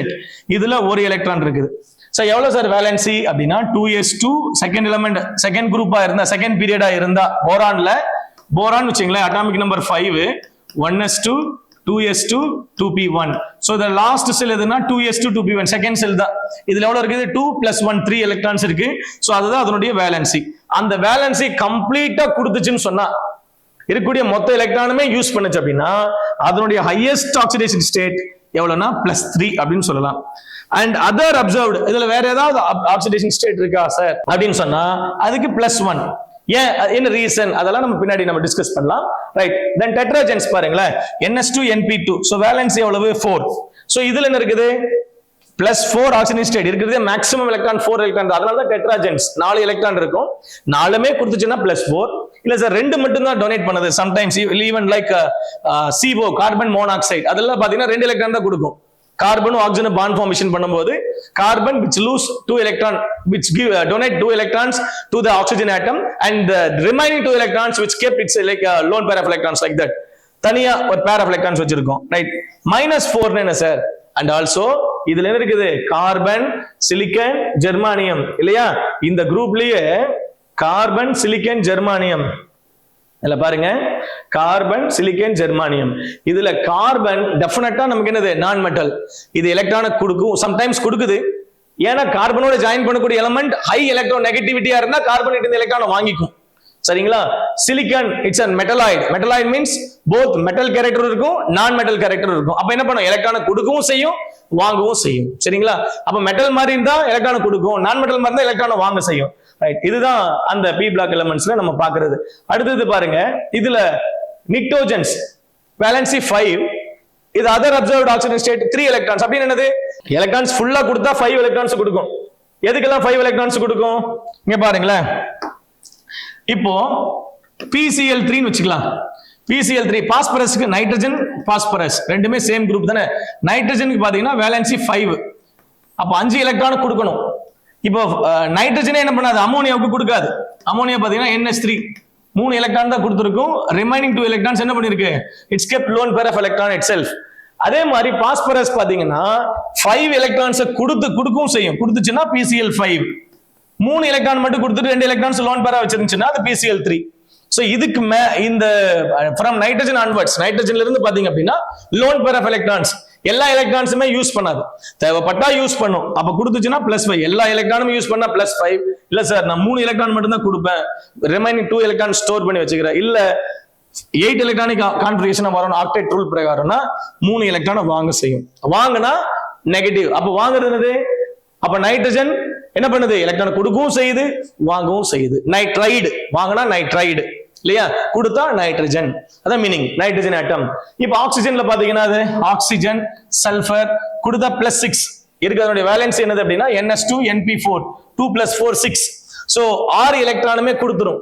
இதுல ஒரு எலக்ட்ரான் இருக்குது. சோ எவ்வளவு சார் வேலன்சி அப்படினா 2s2 செகண்ட் எலிமெண்ட் செகண்ட் குரூப்பா இருந்தா செகண்ட் பீரியடா இருந்தா போரான்ல போரான் வெச்சீங்களா atomic number 5 1s2 2s2 2p1. so the last cell எதுனா 2s2 2p1 செகண்ட் செல் தான். இதுல எவ்வளவு இருக்குது? 2 + 1 3 எலக்ட்ரான்ஸ் இருக்கு. சோ அதுதான் அதனுடைய வேலன்சி. அந்த வேலன்சி கம்ப்ளீட்டா கொடுத்துச்சுன்னு சொன்னா இருக்கக்கூடிய மொத்த எலக்ட்ரானுமே யூஸ் பண்ணுச்சு அப்படின்னா அதனுடைய ஹையஸ்ட் ஆக்சிடேஷன் ஸ்டேட் எவ்வளவுனா +3 அப்படின்னு சொல்லலாம். அண்ட் அதர் அப்சர்வ்டு, இதுல வேற ஏதாவது ஆக்சிடேஷன் ஸ்டேட் இருக்கா சார் அப்படின்னு சொன்னா அதுக்கு +1. ஏன், என்ன ரீசன்? அதெல்லாம் நம்ம பின்னாடி நம்ம டிஸ்கஸ் பண்ணலாம். ரைட், தென் டெட்ராஜென்ஸ் பாருங்களேன், NS2 NP2. சோ வேலன்சி எவ்வளவு? 4. சோ இதுல என்ன இருக்குது? +4 ஆக்சிஜன் ஸ்டேட் இருக்குது. Maximum electron 4 electron. அதனால தான் டெட்ராஜென்ஸ் 4 எலக்ட்ரான் இருக்கும். 4மே கொடுத்துச்சுன்னா +4. இல்ல சார் 2 மட்டும் தான் டொனேட் பண்ணுது. Sometimes even like CO carbon monoxide அதெல்லாம் பாத்தீங்கன்னா 2 எலக்ட்ரான் தான் கொடுக்கும். கார்பனும் ஆக்சிஜனும் பாண்ட் ஃபார்மேஷன் பண்ணும்போது carbon which lose 2 electron which give donate 2 electrons to the oxygen atom and the remaining 2 electrons which kept its like a lone pair of electrons like that. தனியா ஒரு pair of electrons வச்சிருக்கோம். ரைட், -4 என்ன சார்? and also இதுல என்ன இருக்குது? கார்பன், சிலிக்கான், ஜெர்மானியம் இல்லையா? இந்த குரூப்லயே கார்பன், சிலிக்கான், ஜெர்மானியம் இல்ல பாருங்க, கார்பன், சிலிக்கான், ஜெர்மானியம். இதுல கார்பன் டெஃபினட்டா நமக்கு என்னது? Non metal. இது எலக்ட்ரானை கொடுக்கும், சம்டைம்ஸ் கொடுக்குது. ஏன்னா கார்பனோட ஜாயின் பண்ணக்கூடிய எலிமெண்ட் ஹை எலக்ட்ரோ நெகட்டிவிட்டியா இருந்தா கார்பன் இந்த எலக்ட்ரானை வாங்கிக்கும். சரிங்களா? Silicon it's a metalloid. Metalloid means both metal character இருக்கும், நான் மெட்டல் கேரக்டர் இருக்கும். அப்ப என்ன பண்ணும்? எலக்ட்ரானை கொடுக்கவும் செய்யும், வாங்கவும் செய்யும். சரிங்களா? அப்ப மெட்டல் மாதிரி இருந்தா எலக்ட்ரானை கொடுக்கும், நான் மெட்டல் மாதிரி இருந்தா எலக்ட்ரானை வாங்க செய்யும். ரைட், இதுதான் அந்த பி பிளாக் எலிமெண்ட்ஸ்ல நம்ம பாக்குறது. அடுத்தது பாருங்க, இதுல நிக்டோஜன்ஸ் வேலன்சி 5. இது other observed oxygen state 3 electrons. அப்படின்னு என்னது? எலக்ட்ரான்ஸ் ஃபுல்லா கொடுத்தா 5 எலக்ட்ரான்ஸ் கொடுக்கும். எதுக்கெல்லாம் 5 எலக்ட்ரான்ஸ் கொடுக்கும்? இங்க பாருங்களேன். இப்போ PCl3 வச்சுக்கலாம். PCl3 பாஸ்பரஸ்க்கு நைட்ரஜன் பாஸ்பரஸ் ரெண்டுமே சேம் குரூப் தானே. நைட்ரஜனுக்கு பாத்தீங்கன்னா வேலன்சி 5. அப்ப 5 எலக்ட்ரான் கொடுக்கணும். இப்போ நைட்ரஜனே என்ன பண்ணாது? அமோனியாவுக்கு கொடுக்காது. அமோனியா பாத்தீங்கன்னா NH3 3 எலக்ட்ரான் தான் கொடுத்திருக்கும். ரிமைனிங் 2 எலக்ட்ரான்ஸ் என்ன பண்ணிருக்கு? It's kept lone pair of electron itself. அதே மாதிரி பாஸ்பரஸ் பாத்தீங்கன்னா 5 எலக்ட்ரான்ஸ் கொடுக்கவும் செய்யும். கொடுத்துச்சுன்னா PCl5. 3 எலக்ட்ரான் மட்டும் கொடுத்துட்டு 2 எலக்ட்ரான்ஸ் லோன் பேரா வச்சிருந்துச்சுன்னா அது PCl3. சோ இதுக்கு இந்த from nitrogen onwards, நைட்ரஜன்ல இருந்து பாத்தீங்க அப்படின்னா லோன் பேர் ஆஃப் எலக்ட்ரான்ஸ் எல்லா எலக்ட்ரான்ஸுமே யூஸ் பண்ணாது. தேவைப்பட்டா யூஸ் பண்ணும். அப்ப கொடுத்துச்சுன்னா +5. எல்லா எலக்ட்ரானும் யூஸ் பண்ணா +5. இல்ல சார் நான் 3 எலக்ட்ரான் மட்டும் தான் கொடுப்பேன், ரிமைனிங் 2 எலக்ட்ரான் ஸ்டோர் பண்ணி வச்சுக்கிறேன். இல்ல 8 எலக்ட்ரானிக் கான்ஃபிகரேஷன் வரும் ஆக்டேட் ரூல் பிரகாரம்னா 3 எலக்ட்ரானை வாங்க செய்யும். வாங்கினா நெகட்டிவ். அப்ப வாங்குறது என்னது? அப்ப நைட்ரஜன் என்ன பண்ணுது? எலக்ட்ரான் கொடுக்கவும் செய்யுது, வாங்கவும் செய்யுது. நைட்ரைடு வாங்கினா நைட்ரைடு இல்லையா, கொடுத்தா நைட்ரஜன். அதான் மீனிங் நைட்ரஜன் ஆட்டம். இப்ப ஆக்சிஜன்ல பாத்தீங்கன்னா அது ஆக்சிஜன் சல்பர் கொடுத்தா +6 இருக்கு. அதனுடைய வேலன்ஸ் என்னது அப்படின்னா NS2 NP4 2 + 4 6. சோ 6 எலக்ட்ரானுமே கொடுத்துரும்.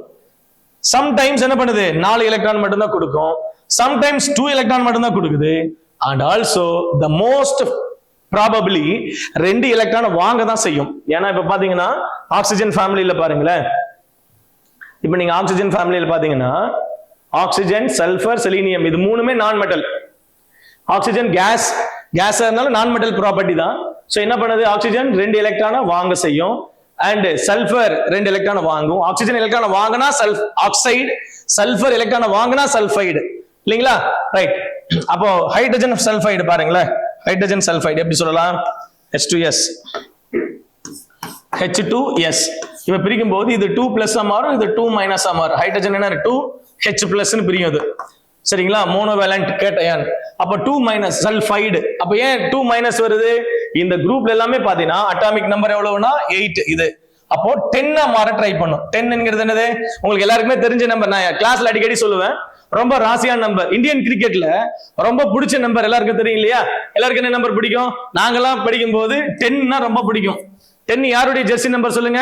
சம்டைம்ஸ் என்ன பண்ணுது? 4 எலக்ட்ரான் மட்டும் தான் கொடுக்கும். சம்டைம்ஸ் 2 எலக்ட்ரான் மட்டும் தான் கொடுக்குது. And also the most probably 2 electron வாங்க தான் செய்யும். ஏன்னா இப்ப பாத்தீங்கன்னா ஆக்சிஜன் ஃபேமிலியில பாருங்களேன், இப்ப நீங்க ஆக்சிஜன் ஃபேமிலியில பாத்தீங்கன்னா ஆக்சிஜன் சல்பர் செலீனியம் இது மூணுமே நான் மெட்டல். ஆக்சிஜன் கேஸ் இருந்தாலும் நான் மெட்டல் ப்ராப்பர்ட்டி தான். சோ என்ன பண்ணுது? ஆக்சிஜன் 2 எலக்ட்ரானை வாங்க செய்யும் அண்ட் சல்பர் 2 எலக்ட்ரானை வாங்கும். ஆக்சிஜன் எலக்ட்ரானை வாங்கினா ஆக்சைடு, சல்பர் எலக்ட்ரானை வாங்கினா சல்பைடு இல்லைங்களா? ரைட். அப்போ ஹைட்ரஜன் சல்பைடு பாருங்களேன், ஹைட்ரஜன் சல்பைடு எப்படி சொல்லலாம்? H2S H2S. இப்ப பிரிக்கும் போது இது 2+ மாறும், இது 2- மாறும். ஹைட்ரஜன் என்ன 2H+ பிரியும் இது சரிங்களா, மோனோவேலண்ட் கேட்டயான். அப்ப 2- சல்பைடு. அப்ப ஏன் 2- வருது? இந்த குரூப்ல எல்லாமே பாத்தீங்கன்னா அட்டாமிக் நம்பர் எவ்வளவுனா 8 இது. அப்போ 10 மாற ட்ரை பண்ணும். 10 என்னது? உங்களுக்கு எல்லாருக்குமே தெரிஞ்ச நம்பர், நான் கிளாஸ்ல அடிக்கடி சொல்லுவேன், ரொம்ப ராசியான நம்பர். இந்தியன் கிரிக்கெட்ல ரொம்ப பிடிச்ச நம்பர் எல்லாருக்கும் தெரியும் இல்லையா? எல்லாருக்கும் என்ன நம்பர் பிடிக்கும்? நாங்கெல்லாம் படிக்கும் போது 10 ரொம்ப பிடிக்கும். 10 யாருடைய ஜெர்சி நம்பர் சொல்லுங்க?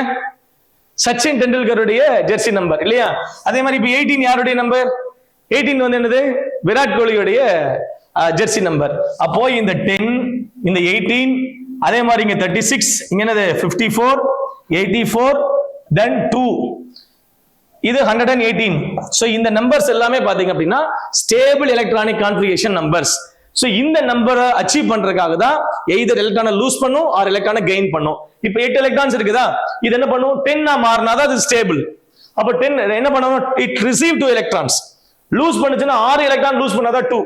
சச்சின் டெண்டுல்கருடைய ஜெர்சி நம்பர் இல்லையா? அதே மாதிரி இப்ப 18 யாருடைய நம்பர்? 18 வந்து என்னது? விராட் கோலியுடைய ஜெர்சி நம்பர். அப்போ இந்த 10, இந்த 18, அதே மாதிரி இங்க 36, இங்க என்னது 54, 84, then 2, இது 118. சோ இந்த நம்பர்ஸ் எல்லாமே பாத்தீங்க அப்படின்னா stable electronic configuration numbers. So இந்த நம்பரை அச்சீவ் பண்றதுக்காக தான் எய்தர் எலக்ட்ரானை லூஸ் பண்ணும் ஆர் எலக்ட்ரானை கெயின் பண்ணும். இப்போ 8 எலக்ட்ரான்ஸ் இருக்குதா, இது என்ன பண்ணும்? 10 மாறினாதான் அது ஸ்டேபிள். அப்ப 10 என்ன பண்ணணும்? It receive 2 electrons. லூஸ் பண்ணுச்சுன்னா 6 எலக்ட்ரான் லூஸ் பண்ணாதான் 2.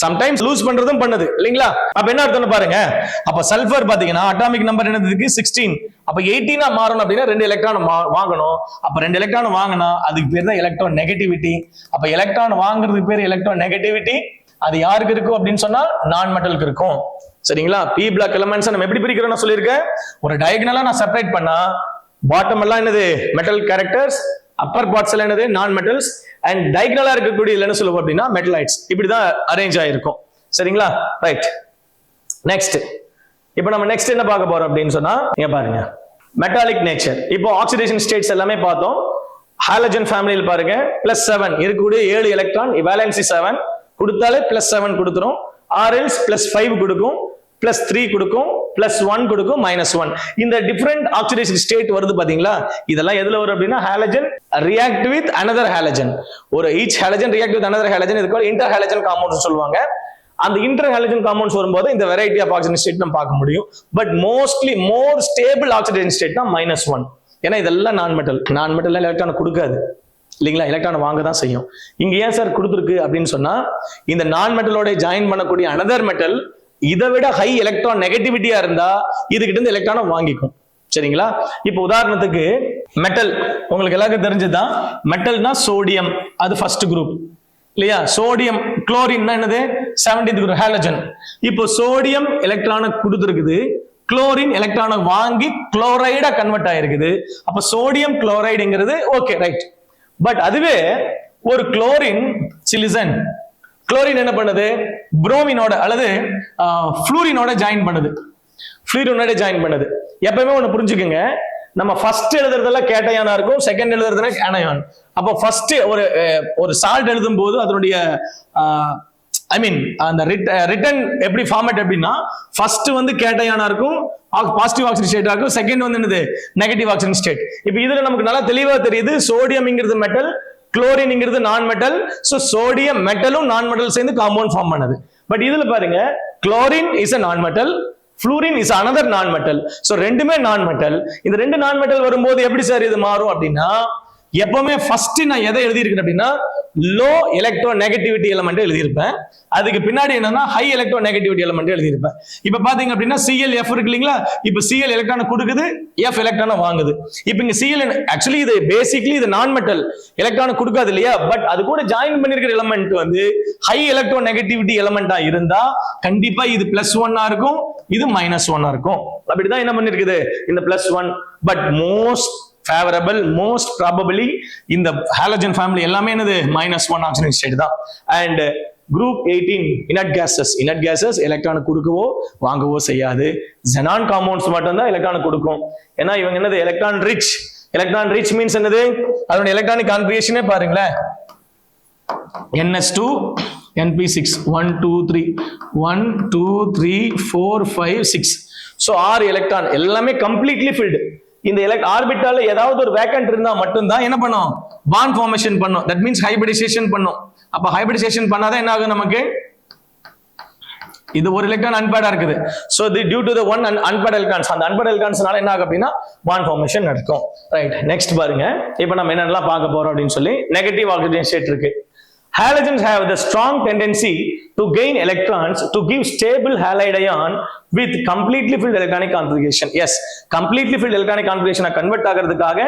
சம்டைம்ஸ் லூஸ் பண்றதும் பண்ணுது இல்லைங்களா? அப்ப என்ன அர்த்தம் பாருங்க. அப்ப சல்பர் பாத்தீங்கன்னா அட்டாமிக் நம்பர் என்னதுக்கு 16. அப்ப 18 மாறணும் அப்படின்னா 2 எலக்ட்ரான் வாங்கணும். அப்ப 2 எலக்ட்ரான் வாங்கினா அதுக்கு பேர் தான் எலக்ட்ரான் நெகட்டிவிட்டி. அப்ப எலக்ட்ரான் வாங்குறதுக்கு பேர் எலக்ட்ரான் நெகட்டிவிட்டி. அது யாருக்கு இருக்கும் அப்படின்னு சொன்னா நான் மெட்டலுக்கு இருக்கும். சரிங்களா? பி பிளாக் எலிமெண்ட்ஸ் நம்ம எப்படி பிரிக்கிறோம் நான் சொல்லியிருக்கேன். ஒரு டயகனலா நான் செப்பரேட் பண்ணா பாட்டம் எல்லாம் என்னது? மெட்டல் கேரக்டர்ஸ், அப்பர் பார்ட்ஸ் எல்லாம் என்னது? நான் மெட்டல்ஸ், அண்ட் டயகனலா இருக்கக்கூடிய என்ன சொல்லுவோம் அப்படின்னா மெட்டலைட்ஸ். இப்படிதான் அரேஞ்ச் ஆயிருக்கும். சரிங்களா? ரைட். நெக்ஸ்ட் இப்போ நம்ம நெக்ஸ்ட் என்ன பார்க்க போறோம் அப்படின்னு சொன்னா நீங்க பாருங்க மெட்டாலிக் நேச்சர். இப்போ ஆக்சிடேஷன் ஸ்டேட்ஸ் எல்லாமே பார்த்தோம். ஹாலஜன் ஃபேமிலியில் பாருங்க +7 இருக்கக்கூடிய 7 எலக்ட்ரான், வேலன்சி 7 கொடுத்தாலே +7 கொடுத்துரும். ஆர்எல்ஸ் +5 கொடுக்கும், +3 கொடுக்கும், +1 கொடுக்கும், -1. இந்த டிஃபரெண்ட் ஆக்சிடேஷன் ஸ்டேட் வருது பாத்தீங்களா? இதெல்லாம் எதுல வரும் அப்படின்னா halogen react with another halogen. ஒரு each halogen react with another halogen, இதுக்கு இன்டர் ஹாலஜன் காம்பவுண்ட்ஸ் சொல்லுவாங்க. அந்த இன்டர் ஹாலஜன் காம்பவுண்ட்ஸ் வரும்போது இந்த வெரைட்டி ஆஃப் ஆக்சிடேஷன் ஸ்டேட் நம்ம பார்க்க முடியும். But mostly more stable oxidation ஸ்டேட்னா -1. ஏன்னா இதெல்லாம் நான் மெட்டல் எலக்ட்ரான் கொடுக்காது இல்லைங்களா? எலக்ட்ரான் வாங்க தான் செய்யும். இங்க ஏன் சார் கொடுத்துருக்கு அப்படின்னு சொன்னா இந்த நான் மெட்டலோட ஜாயின் பண்ணக்கூடிய அனதர் மெட்டல் இதை விட ஹை எலக்ட்ரான் நெகட்டிவிட்டியா இருந்தா இதுகிட்ட இருந்து எலக்ட்ரானை வாங்கிக்கும். சரிங்களா? இப்போ உதாரணத்துக்கு மெட்டல் உங்களுக்கு எல்லாருக்கும் தெரிஞ்சதுதான். மெட்டல்னா சோடியம், அது ஃபர்ஸ்ட் குரூப் இல்லையா? சோடியம் குளோரின் என்னது? 17th group halogen. இப்போ சோடியம் எலக்ட்ரானை கொடுத்துருக்குது, குளோரின் எலக்ட்ரானை வாங்கி குளோரைடா கன்வெர்ட் ஆயிருக்குது. அப்ப சோடியம் குளோரைடுங்கிறது ஓகே ரைட். பட் அதுவே ஒரு குளோரின் சிலிசன், குளோரின் என்ன பண்ணுது? புரோமினோட அல்லது ஃப்ளூரினோட ஜாயின் பண்ணுது. ஃப்ளூரினோட ஜாயின் பண்ணுது. எப்பவுமே ஒண்ணு புரிஞ்சுக்குங்க, நம்ம ஃபர்ஸ்ட் எழுதுறதெல்லாம் கேட்டயானா இருக்கும், செகண்ட் எழுதுறதுனா ஆனயான். அப்போ ஃபர்ஸ்ட் ஒரு சால்ட் எழுதும் போது அதனுடைய ஐ மீன் அந்த ரிட்டன் எப்படி ஃபார்மேட் அப்படின்னா ஃபர்ஸ்ட் வந்து கேட்டயானா இருக்கும், பாசிட்டிவ் ஆக்சிஜன் ஸ்டேட்டா இருக்கும், செகண்ட் வந்து என்னது? Negative oxygen state. இப்போ இதுல நமக்கு நல்லா தெளிவா தெரியுது சோடியம்ங்கிறது மெட்டல், குளோரின்ங்கிறது நான் மெட்டல். சோ சோடியம் மெட்டலும் நான் மெட்டல் சேர்ந்து காம்பவுண்ட் ஃபார்ம் பண்ணது. பட் இதுல பாருங்க குளோரின் இஸ் a நான் மெட்டல், ஃப்ளூரின் இஸ் another நான் மெட்டல். சோ ரெண்டுமே நான் மெட்டல். இந்த ரெண்டு நான் மெட்டல் வரும்போது எப்படி சார் இது மாறும் அப்படின்னா எப்பவுமே ஃபர்ஸ்ட் நான் எதை எழுதி இருக்கேன் அப்படின்னா லோ எலக்ட்ரோ நெகட்டிவிட்டி எலமெண்ட் எழுதியிருப்பேன். அதுக்கு பின்னாடி என்னன்னா ஹை எலக்ட்ரோ நெகட்டிவிட்டி எலமெண்ட் எழுதியிருப்பேன். இப்ப பாத்தீங்க அப்படின்னா ClF இருக்கு இல்லைங்களா, இப்ப Cl எலக்ட்ரான கொடுக்குது, F எலக்ட்ரான வாங்குது. இப்ப இங்க Cl ஆக்சுவலி இது பேசிக்கலி இது நான் மெட்டல், எலக்ட்ரான கொடுக்காது இல்லையா, பட் அது கூட ஜாயின் பண்ணிருக்கிற எலமெண்ட் வந்து ஹை எலக்ட்ரோ நெகட்டிவிட்டி எலமெண்டா இருந்தா கண்டிப்பா இது +1 இருக்கும், இது -1 இருக்கும். அப்படிதான் என்ன பண்ணிருக்குது இந்த +1. But most favorable, most probably இந்த halogen family எல்லாமே என்னது -1 oxygen state தான். And group 18 inert gases electron கொடுக்கவோ வாங்கவோ செய்யாது. xenon compounds மட்டும் தான் எலக்ட்ரான் கொடுக்கும். ஏன்னா இவங்க என்னது எலக்ட்ரான் ரிச் மீன்ஸ் என்னது, அதோட எலக்ட்ரானிக் கான்ஃபிகரேஷனே பாருங்களேன், NS2 NP6 1 2 3 1 2 3 4 5 6. so 6 எலக்ட்ரான் எல்லாமே கம்ப்ளீட்லி ஃபில்டு. இந்த ஆர்பிட்டால ஏதாவது ஒரு வேக்கன்ட் இருந்தா மட்டும்தான் என்ன பண்ணும், பாண்ட் ஃபார்மேஷன் பண்ணும். தட் மீன்ஸ் ஹைபிரிடைசேஷன் பண்ணும். அப்ப ஹைபிரிடைசேஷன் பண்ணாதான் என்ன ஆகும் நமக்கு, இது ஒரு எலக்ட்ரான் அன்பேர்டா இருக்குது. So due to the one unpaired electrons, அந்த அன்பேர்ட் எலக்ட்ரான்ஸ்னால என்ன ஆகும் அப்படின்னா பாண்ட் ஃபார்மேஷன் நடக்கும். ரைட், நெக்ஸ்ட் பாருங்க. இப்போ நம்ம என்னென்னலாம் பார்க்க போறோம் அப்படின்னு சொல்லி, நெகட்டிவ் ஆக்சிஜன் ஸ்டேட் இருக்கு. Halogens have the strong tendency to gain electrons to give stable halide ion with completely filled electronic configuration. Yes, completely filled electronic configuration convert ஆகிறதுக்காக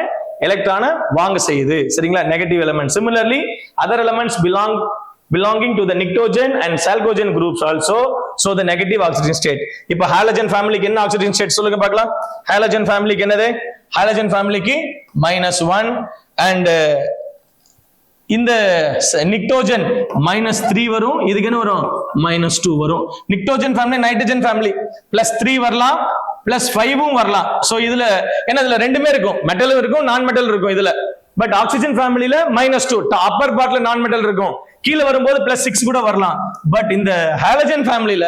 எலக்ட்ரானை வாங்க செய்யுது. சரிங்களா, negative element. Similarly, other elements belonging to the pnictogen and chalcogen groups also show the negative oxygen state. இப்போ halogen ஃபேமிலிக்கு என்ன ஆக்சிஜன் ஸ்டேட் சொல்லுங்க பார்க்கலாம். halogen ஃபேமிலிக்கு என்னது, halogen ஃபேமிலிக்கு -1 and இந்த நிக்டோஜன் -3 வரும், இதுக்கு என்ன வரும் -2 வரும். நிக்டோஜன் ஃபேமிலி நைட்ரஜன் ஃபேமிலி +3 வரலாம் +5 வரலாம். சோ இதுல என்ன, இதுல ரெண்டுமே இருக்கும், மெட்டலும் இருக்கும் நான் மெட்டல் இருக்கும் இதுல. பட் ஆக்சிஜன் ஃபேமிலில -2 அப்பர் பார்ட்ல நான் மெட்டல் இருக்கும், கீழே வரும்போது +6 கூட வரலாம். பட் இந்த ஹாலஜன் ஃபேமிலில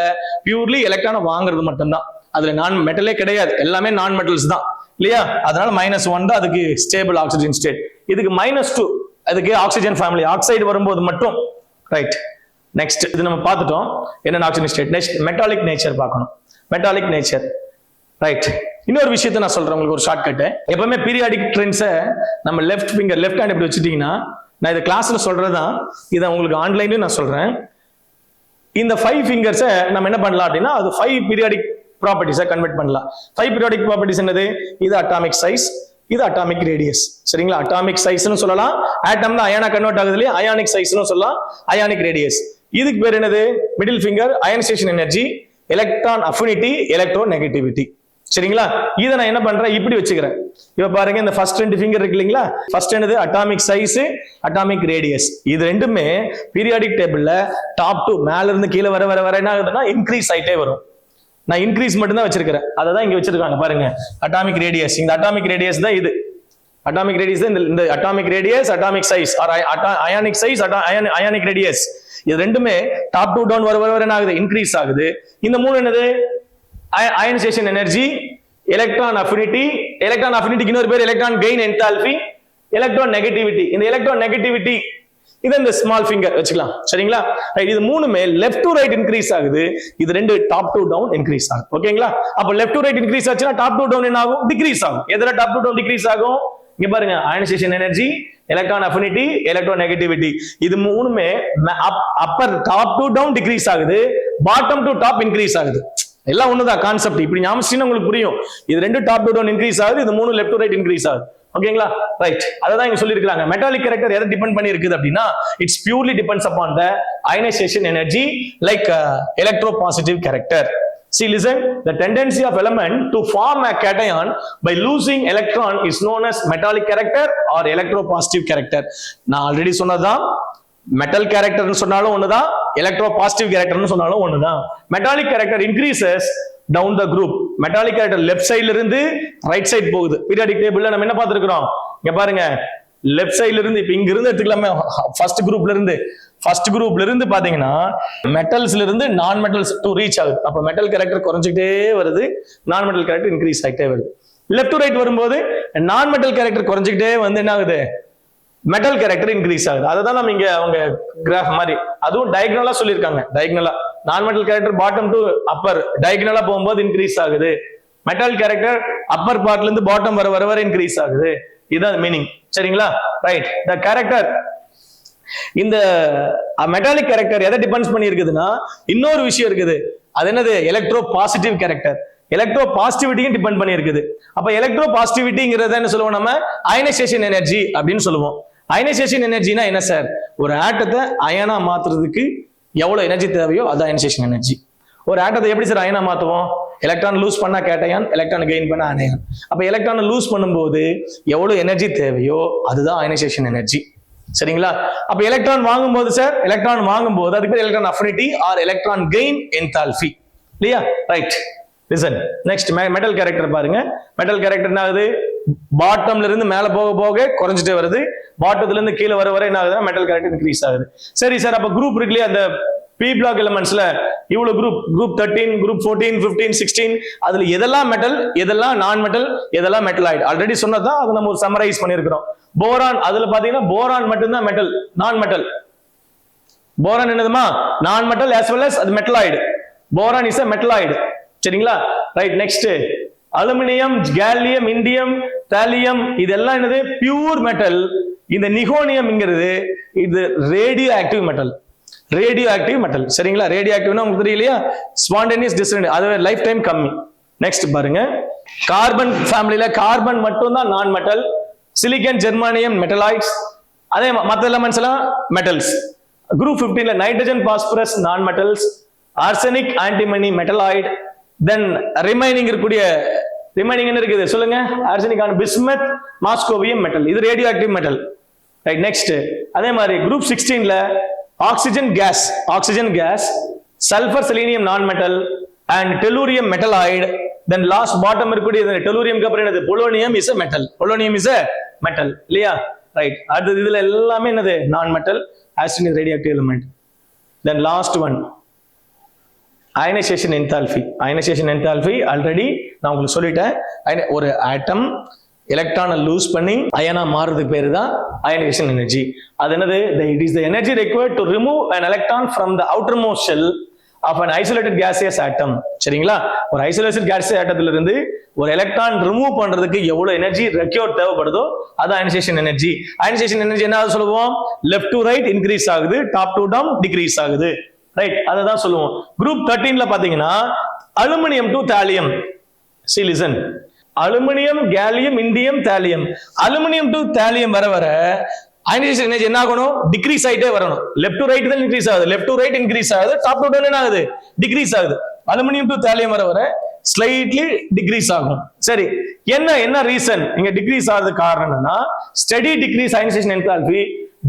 பியூர்லி எலக்ட்ரானை வாங்குறது மட்டும்தான், அதுல நான் மெட்டலே கிடையாது, எல்லாமே நான் மெட்டல்ஸ் தான் இல்லையா. அதனால -1 தான் அதுக்கு ஸ்டேபிள் ஆக்சிஜன் ஸ்டேட். இதுக்கு -2 அதுக்கு ஆக்சிஜன் ஃபேமிலி ஆக்சைடு வரும்போது மட்டும். ரைட், நெக்ஸ்ட் இது நம்ம பார்த்துட்டோம் என்ன oxygen state. Next metallic nature பார்க்கணும். Metallic nature. ரைட், இன்னொரு விஷயத்தை நான் சொல்றேன் உங்களுக்கு ஒரு ஷார்ட் கட். எப்பவுமே பீரியாடிக் ட்ரெண்ட்ஸை நம்ம லெஃப்ட் ஹேண்ட் எப்படி வச்சுட்டீங்கன்னா, நான் இதை கிளாஸ்ல சொல்றதுதான், இதை உங்களுக்கு ஆன்லைன்லயும் நான் சொல்றேன். இந்த 5 ஃபிங்கர்ஸை நம்ம என்ன பண்ணலாம் அப்படின்னா, அது 5 பீரியாடிக் ப்ராப்பர்ட்டிஸை கன்வெர்ட் பண்ணலாம். 5 பீரியாடிக் ப்ராப்பர்ட்டிஸ் என்னது, இது அட்டாமிக் சைஸ், இது அட்டாமிக் ரேடியஸ். சரிங்களா, அட்டாமிக் சைஸ்னு சொல்லலாம், ஆட்டம் தான் அயனா கன்வெர்ட் ஆகுது இல்லையா, அயானிக் சைஸ்னு சொல்லலாம், அயானிக் ரேடியஸ். இதுக்கு பேர் என்னது, middle finger ionisation energy, electron affinity, electronegativity. சரிங்களா, இதை நான் என்ன பண்றேன் இப்படி வச்சுக்கிறேன். இப்ப பாருங்க, இந்த ஃபர்ஸ்ட் 2 ஃபிங்கர் இருக்கு இல்லைங்களா, ஃபர்ஸ்ட் என்னது அட்டாமிக் சைஸ், அட்டாமிக் ரேடியஸ். இது ரெண்டுமே பீரியாடிக் டேபிள்ல டாப் டு மேல இருந்து கீழே வர வர வர என்ன ஆகுதுன்னா இன்க்ரீஸ் ஆயிட்டே வரும். நான் இன்க்ரீஸ் மட்டும் தான் வச்சிருக்கிறேன், அதை தான் இங்க வச்சிருக்காங்க பாருங்க, அட்டாமிக் ரேடியஸ். இந்த அட்டாமிக் ரேடியஸ் தான் இது, அட்டாமிக் ரேடியஸ் தான் இந்த atomic radius, atomic size or ionic size, ionic radius. இது ரெண்டுமே டாப் டு டவுன் வர வர என்ன ஆகுது, இன்க்ரீஸ் ஆகுது. இந்த மூணு என்னது, ionisation energy, electron affinity, electron அஃபினிட்டிக்கு இன்னொரு பேர் electron gain enthalpy, electronegativity. இந்த எலக்ட்ரான் நெகட்டிவிட்டி இது இந்த ஸ்மால் ஃபிங்கர் வச்சுக்கலாம். சரிங்களா, இது மூணுமே லெஃப்ட் டு ரைட் இன்க்ரீஸ் ஆகுது, இது ரெண்டு டாப் டு டவுன் இன்க்ரீஸ் ஆகும். ஓகேங்களா, அப்ப லெஃப்ட் டு ரைட் இன்க்ரீஸ் ஆச்சுன்னா டாப் டு டவுன் என்ன ஆகும், டிக்ரீஸ் ஆகும். எதுல டாப் டு டவுன் டிக்ரீஸ் ஆகும், இங்க பாருங்க, ionisation energy, electron affinity, electronegativity. இது மூணுமே upper top to down decrease ஆகுது, பாட்டம் டு டாப் இன்க்ரீஸ் ஆகுது. எல்லாம் ஒண்ணுதான் கான்செப்ட். இப்படி ஞாபகம் உங்களுக்கு புரியும். இது ரெண்டு டாப் டு டவுன் இன்க்ரீஸ் ஆகுது, இது மூணு லெஃப்ட் டு ரைட் இன்க்ரீஸ் ஆகுது. ஓகேங்களா, ரைட், அதான் இங்க சொல்லிருக்காங்க. மெட்டாலிக் கேரக்டர் எதை டிபெண்ட் பண்ணி இருக்குது அப்படின்னா, it's purely depends upon the ionisation energy like electro positive character. See, listen, the tendency of element to form a cation by losing electron is known as metallic character or electropositive character. நான் ஆல்ரெடி சொன்னதுதான், மெட்டல் கேரக்டர்னு சொன்னாலும் ஒண்ணுதான், எலக்ட்ரோ பாசிட்டிவ் கேரக்டர்னு சொன்னாலும் ஒண்ணுதான். Metallic character increases down the group. Metallic character left சைடுல இருந்து ரைட் சைடு போகுது. பீரியாடிக் டேபிள்ல நம்ம என்ன பார்த்திருக்கிறோம், இங்க பாருங்க, லெஃப்ட் சைடுல இருந்து இப்ப இங்க இருந்து எடுத்துக்கலாமே, ஃபர்ஸ்ட் குரூப்ல இருந்து பாத்தீங்கன்னா மெட்டல்ஸ்ல இருந்து நான் மெட்டல்ஸ் டு ரீச் ஆகுது. அப்ப மெட்டல் கேரக்டர் குறைஞ்சிட்டே வருது, நான் மெட்டல் கேரக்டர் இன்க்ரீஸ் ஆகிட்டே வருது. லெஃப்ட் டு ரைட் வரும்போது நான் மெட்டல் கேரக்டர் குறைஞ்சிக்கிட்டே வந்து என்ன ஆகுது, மெட்டல் கேரக்டர் இன்க்ரீஸ் ஆகுது. அதுதான் நம்ம இங்க அவங்க கிராஃப் மாதிரி, அதுவும் டயகனலா சொல்லியிருக்காங்க. டயகனலா non metal character bottom to upper டயகனலா போகும்போது இன்க்ரீஸ் ஆகுது, மெட்டல் கேரக்டர் அப்பர் பார்ட்ல இருந்து பாட்டம் வர வர வர இன்க்ரீஸ் ஆகுது. இதுதான் மீனிங். சரிங்களா, ரைட். த கேரக்டர் இந்த மெட்டாலிக் கேரக்டர் எதை டிபெண்ட்ஸ் பண்ணி இருக்குதுன்னா இன்னொரு விஷயம் இருக்குது. அது என்னது? Electropositive character. எலக்ட்ரோ பாசிட்டிவிட்டியும் டிபெண்ட் பண்ணி இருக்குது. அப்ப எலக்ட்ரோ பாசிட்டிவிட்டிங்கிறத என்ன சொல்லுவோம்? நம்ம அயனைசேஷன் எனர்ஜி அப்படின்னு சொல்லுவோம். அயனைசேஷன் எனர்ஜினா என்ன சார்? ஒரு ஆட்டத்தை அயனா மாத்துறதுக்கு எவ்வளவு எனர்ஜி தேவையோ அது அயனைசேஷன் எனர்ஜி. ஒரு ஆட்டத்தை எப்படி சார் அயனா மாத்துவோம்? எலக்ட்ரான் லூஸ் பண்ணா கேட்டயான், எலக்ட்ரான் கெயின் பண்ணா அயனான். அப்ப எலக்ட்ரான் லூஸ் பண்ணும்போது எவ்வளவு எனர்ஜி தேவையோ அதுதான் அயனைசேஷன் எனர்ஜி. சரிங்களா? அப்ப எலக்ட்ரான் வாங்கும்போது சார், எலக்ட்ரான் வாங்கும்போது அதுக்கு பேர் electron affinity or electron gain enthalpy. இல்லையா? Right. Listen. Next metal character பாருங்க. மெட்டல் கேரக்டர் என்ன ஆகுது? பாட்டம்ல இருந்து மேல போக போக குறைஞ்சிட்டே வருது. பாட்டத்துல இருந்து கீழே வர என்ன ஆகுதுன்னா மெட்டல் கேரக்டர் இன்க்ரீஸ் ஆகுது. சரி சார், அப்ப குரூப் இருக்கு இல்லையா? அந்த பி பிளாக் எலிமெண்ட்ஸ்ல இவ்வளவு குரூப் 13, குரூப் 14, 15, 16 அதுல எதெல்லாம் மெட்டல், எதெல்லாம் நான் மெட்டல், எதெல்லாம் மெட்டலாய்டு ஆல்ரெடி சொன்னதான் அது நம்ம சம்மரைஸ் பண்ணிருக்கிறோம். போரான் அதுல பாத்தீங்கன்னா போரான் மட்டும்தான் மெட்டல், நான் மெட்டல். போரான் என்னதுமா? Non metal as well as அது metalloid. Boron is a metalloid. சரிங்களா? Right. Next aluminium, gallium, indium, thallium இதெல்லாம் என்னது? Pure metal. இந்த நிகோனியம்ங்கிறது இது radioactive metal. Radioactive metal. சரிங்களா? ரேடியோ ஆக்டிவ்னா உங்களுக்கு தெரியலையா? ஸ்பான்டேனியஸ் டிஸ்டன்ட், அது லைஃப் டைம் கம்மி. நெக்ஸ்ட் பாருங்க. கார்பன் ஃபேமிலியில கார்பன் மட்டும் தான் நான் மெட்டல். சிலிக்கன், ஜெர்மானியம் மெட்டலாய்ட்ஸ். அதே மற்ற எலிமெண்ட்ஸ் எல்லாம் மெட்டல்ஸ். குரூப் 15ல nitrogen, phosphorus non metals. Arsenic, antimony metalloid. Then remaining இருக்கக்கூடிய ரிமைனிங் என்ன இருக்குது சொல்லுங்க? Arsenic, bismuth, moscovium metal. இது radioactive metal. Right. Next அதே மாதிரி குரூப் 16ல oxygen gas, sulphur, selenium non metal and tellurium metalloid. Then last bottom இருக்கக்கூடிய டெலூரியம் அப்புறம் என்னது? Polonium is a metal. Polonium is a metal. இல்லையா? ரைட். அடுத்து இதுல எல்லாமே என்னது? Non metal. Astatine is radio active element. Then last one ionisation enthalpy. Ionisation enthalpy already நான் உங்களுக்கு சொல்லிட்டேன். ஒரு ஆட்டம் எலக்ட்ரானை லூஸ் பண்ணி அயனா மாறுறதுக்கு பேரு தான் அயனைசேஷன் எனர்ஜி. அது என்னது? It is the energy required to remove an electron from the outermost shell of an isolated gaseous atom. சரிங்களா? ஒரு ஐசோலேட்டட் gaseous ஆட்டத்துல இருந்து ஒரு எலக்ட்ரான் ரிமூவ் பண்றதுக்கு எவ்வளவு எனர்ஜி ரெக்யூர் தேவைப்படுதோ அது அயனைசேஷன் எனர்ஜி. அயனைசேஷன் எனர்ஜி என்ன சொல்லுவோம்? லெஃப்ட் டு ரைட் இன்க்ரீஸ் ஆகுது, டாப் டு டவுன் டிக்ரீஸ் ஆகுது. ரைட். அததான் சொல்லுவோம். குரூப் 13ல பாத்தீங்கன்னா aluminium to thallium. See listen. Aluminium, gallium, indium, thallium. Aluminium to thallium வர வர அயனைசேஷன் எனர்ஜி என்ன ஆகணும்? டிக்ரீஸ் ஆயிட்டே வரணும். லெஃப்ட் டு ரைட் தான் இன்க்ரீஸ் ஆகுது, லெஃப்ட் டு ரைட் இன்க்ரீஸ் ஆகுது, டாப் டு டவுன் என்ன ஆகுது? டிக்ரீஸ் ஆகுது. அலுமினியம் டு தாலியம் வர வர ஸ்லைட்லி டிக்ரீஸ் ஆகும். சரி, என்ன ரீசன் இங்க டிக்ரீஸ் ஆகிறதுக்கு காரணம் என்னன்னா steady decrease ionisation enthalpy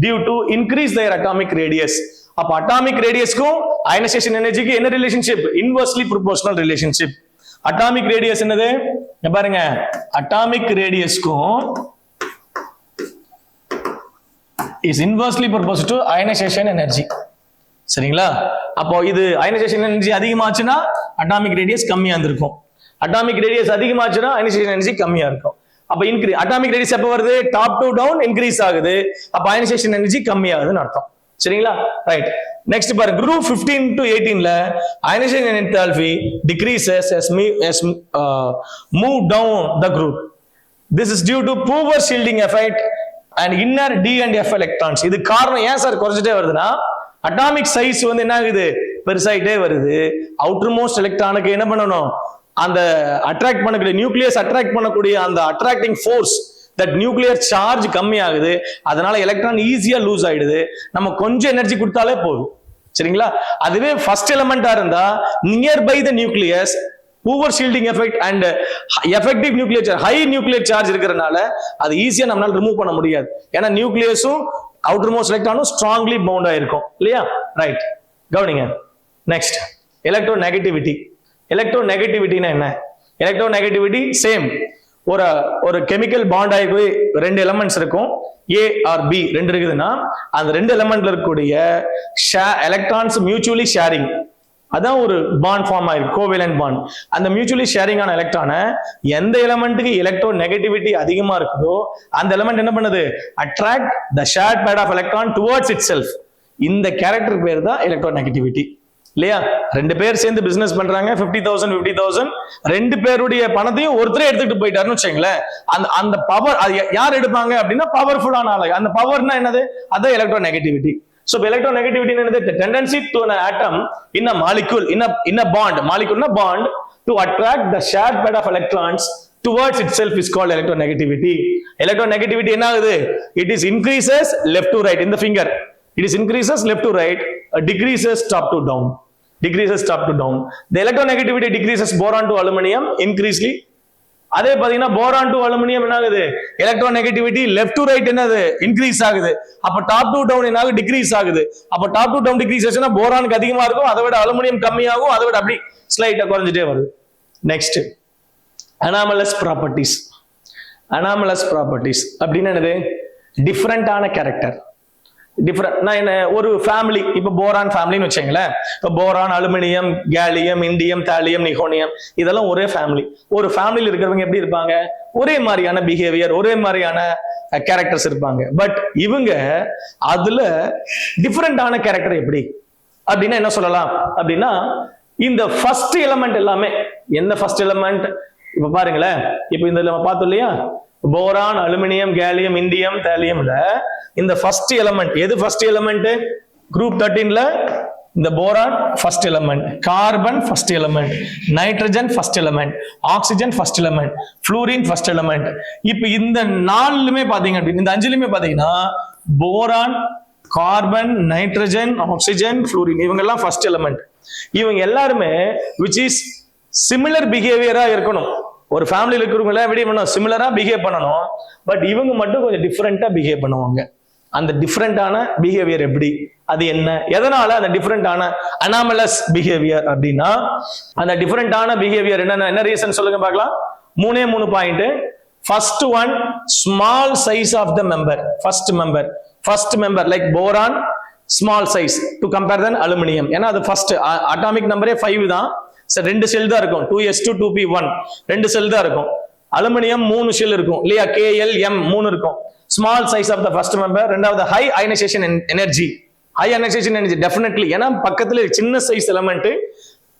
due to increase their atomic radius. அப்ப அட்டாமிக் ரேடியஸ்க்கும் அயனைசேஷன் எனர்ஜிக்கு என்ன relationship? Inversely proportional relationship. Atomic radius என்னது? பாருங்க, அட்டாமிக் ரேடியஸ்க்கும் is inversely proportional to ionisation energy. சரிங்களா? அப்போ இது அயனைசேஷன் எனர்ஜி அதிகமாச்சுன்னா அட்டாமிக் ரேடியஸ் கம்மியா இருந்திருக்கும். அட்டாமிக் ரேடியஸ் அதிகமாச்சுன்னா அயனைசேஷன் எனர்ஜி கம்மியா இருக்கும். அப்ப அட்டாமிக் ரேடியஸ் எப்ப வருது? டாப் டு டவுன் இன்க்ரீஸ் ஆகுது. அப்ப அயனைசேஷன் எனர்ஜி கம்மியாகுதுன்னு அர்த்தம். சரிங்களா? ரைட். நெக்ஸ்ட் பாருங்க. குரூப் 15 to 18ல ionisation enthalpy decreases as move down the group. This is due to poor shielding effect and inner d and f electrons. இது காரணம் ஏன் சார் குறைஞ்சிட்டே வருதுன்னா அட்டாமிக் சைஸ் என்ன ஆகுது? பெருசாயிட்டே வருது. அவுட்டர் மோஸ்ட் எலக்ட்ரானுக்கு என்ன பண்ணணும்? அந்த அட்ராக்ட் பண்ணக்கூடிய நியூக்ளியஸ் அட்ராக்ட் பண்ணக்கூடிய அந்த attracting force that nuclear charge கம்மி ஆகுது. அதனால எலக்ட்ரான் ஈஸியா லூஸ் ஆயிடுது. நம்ம கொஞ்சம் எனர்ஜி கொடுத்தாலே போதும். சரிங்களா? அதுவே ஃபர்ஸ்ட் எலிமெண்டா இருந்தா near by the nucleus poor shielding effect and effective nuclear charge, high nuclear charge இருக்கிறதுனால அது ஈஸியா நம்மளால ரிமூவ் பண்ண முடியாது. ஏன்னா நியூக்ளியஸும் அவுட்டர் மோஸ்ட் எலக்ட்ரானும் ஸ்ட்ராங்லி பவுண்ட் ஆயிருக்கும். இல்லையா? ரைட். கவனிங்க. Next electronegativity. எலக்ட்ரோ நெகட்டிவிட்டினா என்ன? Electronegativity same. ஒரு கெமிக்கல் பாண்ட் ஆகி போய் ரெண்டு எலிமெண்ட்ஸ் இருக்கும், ஏ ஆர் பி ரெண்டு இருக்குதுன்னா அந்த ரெண்டு எலிமெண்ட்ல இருக்கக்கூடிய எலக்ட்ரான்ஸ் மியூச்சுவலி ஷேரிங், அதான் ஒரு பாண்ட் ஃபார்ம் ஆயிருக்கு, கோவேலன்ட் பாண்ட். அந்த மியூச்சுவலி ஷேரிங் ஆன எலக்ட்ரானை எந்த எலிமெண்ட்டுக்கு எலக்ட்ரோ நெகட்டிவிட்டி அதிகமா இருக்குதோ அந்த எலிமெண்ட் என்ன பண்ணுது? Attract the shared pair of electron towards itself. இந்த கேரக்டர் பேர் தான் எலக்ட்ரோ நெகட்டிவிட்டி. இல்லையா? ரெண்டு பேர் சேர்ந்து பிசினஸ் பண்றாங்க, 50,000 ரெண்டு பேருடைய பணத்தையும் ஒருத்தரே எடுத்துட்டு போயிட்டாருன்னு வச்சுங்களேன். அந்த பவர் யார் எடுப்பாங்க அப்படின்னா பவர்ஃபுல்லான ஆளு. அந்த பவர்னா என்னது? அது electronegativity. So electronegativity is the tendency to an atom in a molecule, in a bond. Molecule na bond to attract the shared pair of electrons towards itself is called electronegativity. Electronegativity enna agudhu? It is increases left to right in the finger. It is increases left to right, decreases top to down. Decreases top to down. The electronegativity decreases boron to aluminum increasingly. அதே பாத்தீங்கன்னா போரான் டு அலுமினியம் என்ன ஆகுது? எலக்ட்ரோநெகட்டிவிட்டி லெஃப்ட் டு ரைட் என்னது? இன்க்ரீஸ் ஆகுது. அப்ப டாப் டு டவுன் என்ன ஆகுது? டிக்ரீஸ் ஆகுது. அப்ப டாப் டு டவுன் டிக்ரீஸ் ஆச்சுன்னா போரானுக்கு அதிகமா இருக்கும், அதை விட அலுமினியம் கம்மியாகும், அதை விட அப்படி ஸ்லைட்டா குறைஞ்சிட்டே வருது. Next anomalous properties. Anomalous properties அப்படின்னு என்னது? டிஃபரெண்டான கேரக்டர். டிஃபரெண்ட். நான் என்ன ஒரு ஃபேமிலி, இப்ப போரான் ஃபேமிலின்னு வச்சுங்களேன். இப்ப boron, aluminium, gallium, indium, thallium, நிகோனியம் இதெல்லாம் ஒரே ஃபேமிலி. ஒரு ஃபேமிலியில் இருக்கிறவங்க எப்படி இருப்பாங்க? ஒரே மாதிரியான பிஹேவியர், ஒரே மாதிரியான கேரக்டர்ஸ் இருப்பாங்க. பட் இவங்க அதுல டிஃபரெண்டான கேரக்டர் எப்படி அப்படின்னா என்ன சொல்லலாம் அப்படின்னா, இந்த ஃபர்ஸ்ட் எலிமெண்ட் எல்லாமே. எந்த ஃபர்ஸ்ட் எலிமெண்ட்? இப்ப பாருங்களேன், இப்ப இந்த நம்ம பார்த்தோம் இல்லையா, போரான், அலுமினியம், கேலியம், இண்டியம், தாலியம்ல இந்த ஃபர்ஸ்ட் எலிமெண்ட் எது? ஃபர்ஸ்ட் எலிமெண்ட் குரூப் 13ல இந்த boron first element, carbon first element, nitrogen first element, oxygen first element, fluorine first element. இப்ப இந்த நாலுமே பாத்தீங்க அப்படின்னு, இந்த அஞ்சுலயுமே பாத்தீங்கன்னா boron, carbon, nitrogen, oxygen, fluorine இவங்க எல்லாம் ஃபர்ஸ்ட் எலிமெண்ட். இவங்க எல்லாருமே which is சிமிலர் பிஹேவியரா இருக்கணும். ஒரு ஃபேமிலியில் இருக்கிறவங்கள எப்படி பண்ணணும்? சிமிலரா பிஹேவ் பண்ணணும். பட் இவங்க மட்டும் கொஞ்சம் டிஃப்ரெண்டா பிஹேவ் பண்ணுவாங்க. அந்த டிஃப்ரெண்டான பிஹேவியர் எப்படி? அது என்ன? எதனால அந்த டிஃப்ரெண்டான அனாமலஸ் பிஹேவியர் அப்படின்னா, அந்த டிஃப்ரெண்டான பிஹேவியர் என்ன ரீசன் சொல்லுங்க பார்க்கலாம். 3 point. First one, small size of the member. First member like boron small size to compare then aluminium. ஏன்னா அது ஃபர்ஸ்ட் அட்டாமிக் நம்பரே 5 தான். ரெண்டு செல் தான் இருக்கும், 2s2 2p1 ரெண்டு செல் தான் இருக்கும். அலுமினியம் 3 செல் இருக்கும் இல்லையா, KLM 3 இருக்கும். Small size of the first member. ரெண்டாவது high ionisation energy. High ionisation energy definitely, ஏன்னா பக்கத்துல சின்ன சைஸ் எலிமெண்ட்,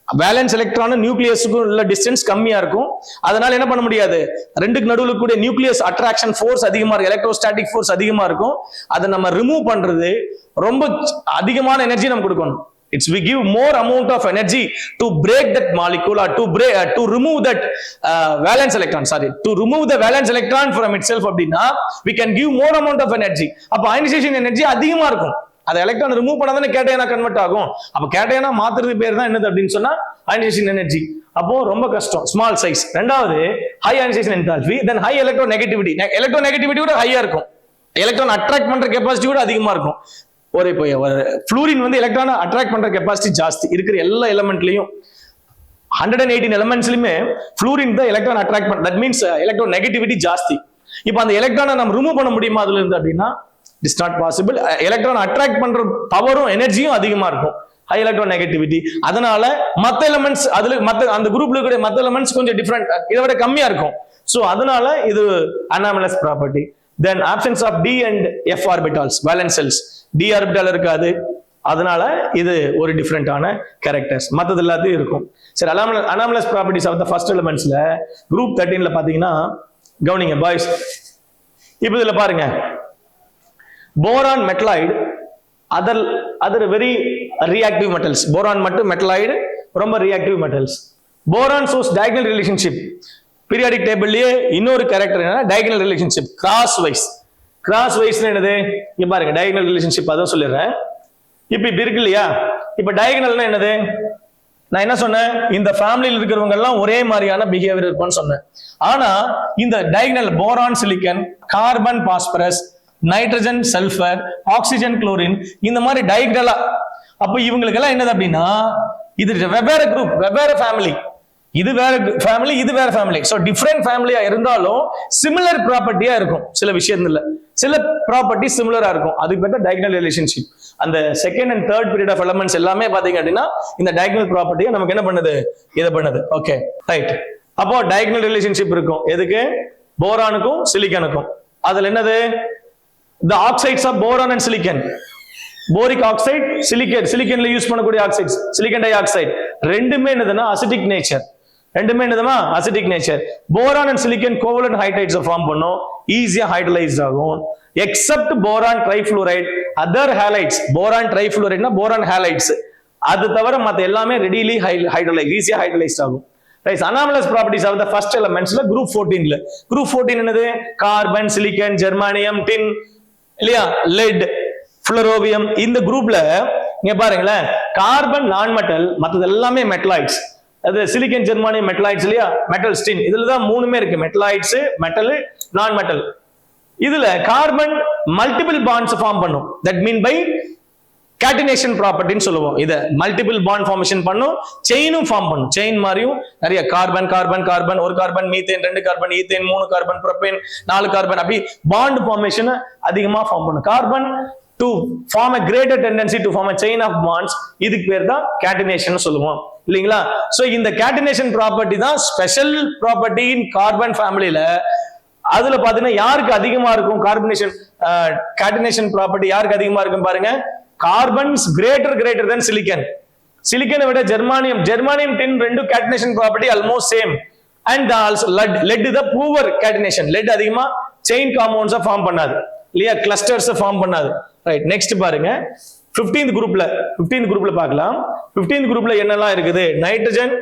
வேலன்ஸ் எலக்ட்ரான் நியூக்ளியஸுக்கும் உள்ள டிஸ்டன்ஸ் கம்மியா இருக்கும். அதனால என்ன பண்ண முடியாது? ரெண்டுக்கு நடுவில் கூடிய நியூக்ளியஸ் அட்ராக்ஷன் ஃபோர்ஸ் அதிகமா இருக்கும், எலக்ட்ரோஸ்டாட்டிக் ஃபோர்ஸ் அதிகமா இருக்கும். அதை நம்ம ரிமூவ் பண்றது ரொம்ப அதிகமான எனர்ஜி நம்ம கொடுக்கணும். We give more amount of energy to break that molecule or to remove that valence electron. To remove the valence electron from itself அப்படின்னா we can give more amount of energy. அப்ப ionization energy அதிகமா இருக்கும். அது எலக்ட்ரான் ரிமூவ் பண்ணாதானே கேட்டையனா கன்வெர்ட் ஆகும். அப்ப கேட்டையனா மாத்துறது பேர் தான் என்னது அப்படின்னு சொன்னா ionization energy. அப்போ ரொம்ப கஷ்டம். Small size. ரெண்டாவது high ionization enthalpy, then high electronegativity. electronegativity கூட ஹையா இருக்கும். எலக்ட்ரான் அட்ராக்ட் பண்ற கெபாசிட்டி கூட அதிகமா இருக்கும். ஒரு ஃப்ளூரின் வந்து எலக்ட்ரானை அட்ராக்ட் பண்ற கெபாசிட்டி ஜாஸ்தி இருக்கிற எல்லா எலிமெண்ட்லயும். 118 எலிமெண்ட்ஸ்லயுமே ஃப்ளூரின் தான் எலக்ட்ரான் அட்ராக்ட் பண்ண. தட் மீன்ஸ் எலக்ட்ரோ நெகட்டிவிட்டி ஜாஸ்தி. இப்போ அந்த எலக்ட்ரானை நம்ம ரிமூவ் பண்ண முடியுமா அதுல இருந்து அப்படின்னா it's not possible. Electron attract பண்ற பவரும் எனர்ஜியும் அதிகமா இருக்கும், ஹை எலக்ட்ரோ நெகட்டிவிட்டி. அதனால மத்த எலிமெண்ட்ஸ் அதுல அந்த குரூப்ல இருக்கிற மத்த எலிமெண்ட்ஸ் கொஞ்சம் டிஃபரெண்ட், இதை விட கம்மியா இருக்கும். சோ அதனால இது anomalous property. Then absence of d and f orbitals, valence shells. D orbital இருக்காது, அதனால இது ஒரு டிஃபரெண்டான கேரக்டர்ஸ். மற்றது எல்லாத்தையும் இருக்கும். சரி, anomalous properties of the first எலிமெண்ட்ஸ்ல குரூப் 13ல பாத்தீங்கன்னா கவனிங்க பாய்ஸ். இப்ப இதுல பாருங்க, boron metalloid other very reactive metals. Boron மட்டும் மெட்டலாய்டு ரொம்ப reactive metals. Boron shows diagonal relationship. Periodic டேபிள்லயே இன்னொரு கேரக்டர் என்னன்னா diagonal relationship, crosswise. Crosswise என்னது? இங்க பாருங்க, டயகனல் ரிலேஷன்ஷிப் அதான் சொல்லிடுறேன். இப்ப இருக்கு இல்லையா, இப்ப டயகனல்னா என்னது? நான் என்ன சொன்னேன்? இந்த ஃபேமிலியில் இருக்கிறவங்க எல்லாம் ஒரே மாதிரியான பிஹேவியர் இருக்கும்னு சொன்னேன். ஆனா இந்த diagonal boron silicon, carbon phosphorus, nitrogen sulphur, oxygen chlorine, இந்த மாதிரி டயகனலா. அப்ப இவங்களுக்கு எல்லாம் என்னது அப்படின்னா இது வெவ்வேறு குரூப், வெவ்வேறு ஃபேமிலி. இது வேற ஃபேமிலி, இது வேற ஃபேமிலி. சோ டிஃபரெண்ட் ஃபேமிலியா இருந்தாலும் சிமிலர் ப்ராப்பர்ட்டியா இருக்கும். சில விஷயத்துல சில ப்ராப்பர்ட்டி சிமிலரா இருக்கும். அதுக்கு பேர் டயகனல் ரிலேஷன்ஷிப். அந்த second and third period of elements எல்லாமே பாத்தீங்க அப்படின்னா இந்த டயகனல் ப்ராப்பர்ட்டியை நமக்கு என்ன பண்ணுது? இதை பண்ணுது. Okay right. அப்போ டயகனல் ரிலேஷன்ஷிப் இருக்கும். எதுக்கு? போரானுக்கும் சிலிக்கனுக்கும். அதுல என்னது? the oxides of boron and silicon. Boric oxide, சிலிக்கன்ல யூஸ் பண்ணக்கூடிய ஆக்சைட்ஸ், சிலிக்கன் டை ஆக்சைடு ரெண்டுமே என்னதுன்னா அசிட்டிக் நேச்சர். ரெண்டுமே என்னதுமா acetic nature. Boron and silicon covalent hydrides form பண்ணும், ஈஸியா ஹைட்ரலைஸ் ஆகும். Except boron trifluoride, other halides, boron ட்ரைஃப்ளூரைட்னா போரான் ஹேலைட்ஸ், அது தவிர மற்ற எல்லாமே ரெடிலி ஹைட்ரலைஸ், ஈஸியா ஹைட்ரலைஸ் ஆகும். Right, anomalous properties of the first எலிமெண்ட்ஸ்ல குரூப் 14ல, குரூப் 14 என்னது? கார்பன், சிலிக்கன், ஜெர்மானியம், டின் இல்லையா, லெட், ஃப்ளோரோவியம். இந்த குரூப்ல இங்க பாருங்களேன், கார்பன் நான் மெட்டல், மற்றது எல்லாமே மெட்டலாய்ட்ஸ். அது சிலிக்கன், ஜெர்மானியம் மெட்டலாய்ட்ஸ் இல்லையா, மெட்டல் ஸ்டின், இதுல தான் மூணுமே இருக்கு, மெட்டலாய்ட்ஸ், மெட்டல், நான் மெட்டல். இதுல கார்பன் மல்டிபிள் பாண்ட்ஸ் ஃபார்ம் பண்ணும், தட் மீன் பை கேட்டினேஷன் ப்ராப்பர்ட்டின்னு சொல்லுவோம். இதை மல்டிபிள் பாண்ட் ஃபார்மேஷன் பண்ணும், செயினும் ஃபார்ம் பண்ணும். செயின் மாதிரியும் நிறைய கார்பன் கார்பன் கார்பன், ஒரு carbon methane, 2 carbon ethane, 3 carbon propane, 4 carbon, அப்படி பாண்ட் ஃபார்மேஷன் அதிகமா ஃபார்ம் பண்ணும். Carbon to form a greater tendency to form a chain of bonds, இதுக்கு பேர் தான் கேட்டினேஷன் சொல்லுவோம் இல்லீங்களா. சோ இந்த கேட்டினேஷன் ப்ராப்பர்ட்டி தான் ஸ்பெஷல் ப்ராப்பர்ட்டி இன் கார்பன் ஃபேமிலில. அதுல பாத்தீங்கன்னா யாருக்கு அதிகமா இருக்கும் கார்பனேஷன் கேட்டினேஷன் ப்ராப்பர்ட்டி, யாருக்கு அதிகமா இருக்கும் பாருங்க. Carbons greater than silicon. சிலிக்கனை விட ஜெர்மானியம், டின் ரெண்டு catenation property almost same. And also lead the poor catenation, lead அதிகமா செயின் காம்பவுண்ட்ஸ் ஃபார்ம் பண்ணாது இல்லையா, கிளஸ்டர்ஸ் ஃபார்ம் பண்ணாது. ரைட், நெக்ஸ்ட் பாருங்க 15th குரூப்ல பார்க்கலாம். 15th குரூப்ல என்னெல்லாம் இருக்குது? நைட்ரஜன்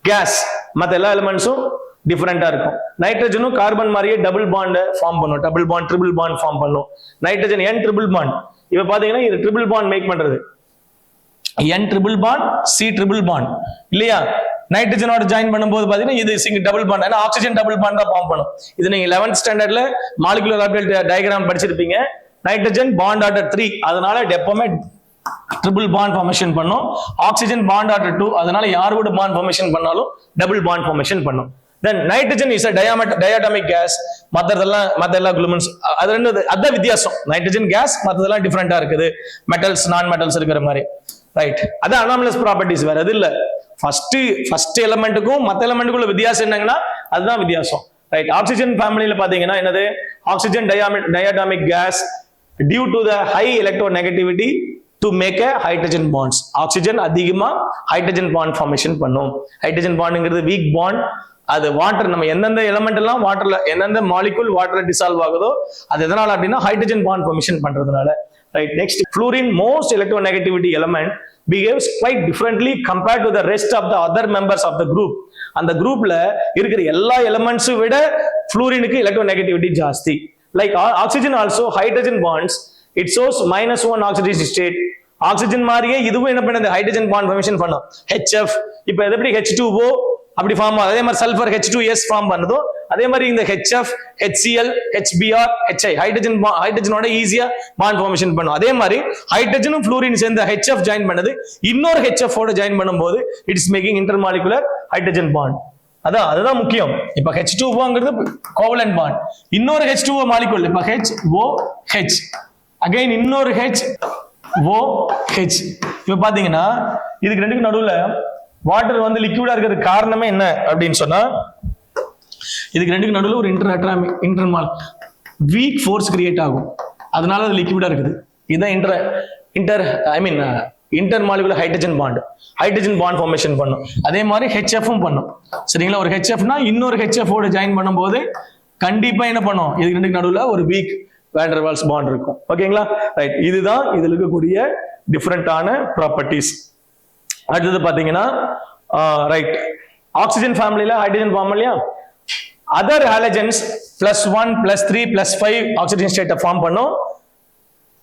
கேஸ், மற்ற எல்லா எலிமெண்ட்ஸும் டிஃபரெண்டா இருக்கும். நைட்ரஜனும் கார்பன் மாதிரியே டபுள் பாண்ட் ஃபார்ம் பண்ணும், double bond, triple bond form பண்ணும். நைட்ரஜன் N ட்ரிபிள் பாண்ட், இப்ப பாத்தீங்கன்னா இது ட்ரிபிள் பாண்ட் மேக் பண்றது, N triple bond, C triple bond இல்லையா. நைட்ரஜனோட ஜாயின் பண்ணும்போது பாத்தீங்கன்னா இது சிங்கிள் டபுள் பாண்ட், ஏன்னா ஆக்சிஜன் டபுள் பாண்ட் தான் ஃபார்ம் பண்ணும். இது நீங்க 11th ஸ்டாண்டர்ட்ல மாலிகுலர் ஆர்பிட்டல் டயகிராம் படிச்சிருப்பீங்க. நைட்ரஜன் பாண்ட் ஆர்டர் 3, அதனால எப்பவுமே ட்ரிபிள் பாண்ட் ஃபார்மேஷன் பண்ணும். ஆக்சிஜன் பாண்ட் ஆர்டர் 2, அதனால யார் கூட பாண்ட் ஃபார்மேஷன் பண்ணாலும் டபுள் பாண்ட் ஃபார்மேஷன் பண்ணும். Then nitrogen is a diatomic gas, மத்த எல்லா குளுமன்ஸ் அது ரெண்டு, அதான் வித்தியாசம். நைட்ரஜன் கேஸ், மத்ததெல்லாம் டிஃபரெண்டா இருக்குது, மெட்டல்ஸ் நான் மெட்டல்ஸ் இருக்கிற மாதிரி. ரைட், அது அனாமலஸ் ப்ராப்பர்ட்டிஸ், வேற அது இல்ல. ஃபர்ஸ்ட் எலிமெண்ட்டுக்கும் மற்ற எலிமெண்ட்டுக்குள்ள வித்தியாசம் என்னங்கன்னா அதுதான் வித்தியாசம். ரைட், ஆக்சிஜன் ஃபேமிலியில பாத்தீங்கன்னா என்னது? Oxygen diatomic gas due to the high electronegativity to make a hydrogen bonds. Oxygen அதிகமா ஹைட்ரஜன் பாண்ட் ஃபார்மேஷன் பண்ணும். ஹைட்ரஜன் பாண்டுங்கிறது வீக் பாண்ட். அது வாட்டர், நம்ம எந்தெந்த எலிமெண்ட் எல்லாம் வாட்டர்ல, எந்தெந்த மாலிகுல் வாட்டர்ல டிசால்வ் ஆகுதோ அது எதனால அப்படின்னா ஹைட்ரஜன் பாண்ட் ஃபார்மேஷன் பண்றதுனால. Right, next fluorine, most electronegativity element behaves quite differently compared to the rest of the other members of the group. அந்த குரூப்ல இருக்கிற எல்லா எலிமெண்ட்ஸை விட fluorineக்கு electronegativity ஜாஸ்தி. Like oxygen also, hydrogen bonds, it shows -1 oxidation state. Oxygen மாதிரியே இதுவும் என்ன பண்ணுது? ஹைட்ரஜன் பாண்ட் ஃபார்மேஷன் பண்ணும். HF, இப்போ எப்படி H2O அப்படி ஃபார்ம் ஆகுது, அதே மாதிரி சல்ஃபர் H2S ஃபார்ம் பண்ணுதோ அதே மாதிரி இந்த HF, HCl, HBr, HI ஹைட்ரஜனோட ஈஸியா பாண்ட் ஃபார்மேஷன் பண்ணும். அதே மாதிரி ஹைட்ரஜனும் ஃப்ளூரின் சேர்ந்து HF ஜாயின் பண்ணது இன்னொரு HF ஓட ஜாயின் பண்ணும்போது it's making intermolecular hydrogen bond. அதுதான் முக்கியம். இப்ப H2O கோவலன்ட் பாண்ட், இன்னொரு H2O மாலிகுல், இப்ப HOH, அகைன் இன்னொரு HOH. இப்ப பாத்தீங்கன்னா இதுக்கு ரெண்டுக்கு நடுவுல வாட்டர் வந்து லிக்விடா இருக்கிறது காரணமே என்ன அப்படின்னு சொன்னா, இதுக்கு ரெண்டுக்கு நடுவுல ஒரு இன்டர்மால் வீக் ஃபோர்ஸ் கிரியேட் ஆகும், அதனால அது லிக்விடா இருக்குது. இதுதான் இன்டர்மாலிகுலர் ஹைட்ரஜன் பாண்ட் ஃபார்மேஷன் பண்ணும். அதே மாதிரி HFம் பண்ணும். சரிங்களா, ஒரு HFனா இன்னொரு HF ஓட ஜாயின் பண்ணும்போது கண்டிப்பா என்ன பண்ணும்? இதுக்கு ரெண்டுக்கு நடுவுல ஒரு வீக் வேண்டர் வால்ஸ் பாண்ட் இருக்கும். ஓகேங்களா, ரைட், இதுதான் இதுல இருக்கக்கூடிய டிஃபரெண்டான ப்ராப்பர்ட்டிஸ். அடுத்தது பாத்தீங்கன்னா ரைட், ஆக்சிஜன் ஃபேமிலியில ஹைட்ரஜன் ஃபார்ம் இல்லையா, அதர் ஹாலஜன்ஸ் +1 +3 +5 ஆக்சிஜன் ஸ்டேட்டை ஃபார்ம் பண்ணும்.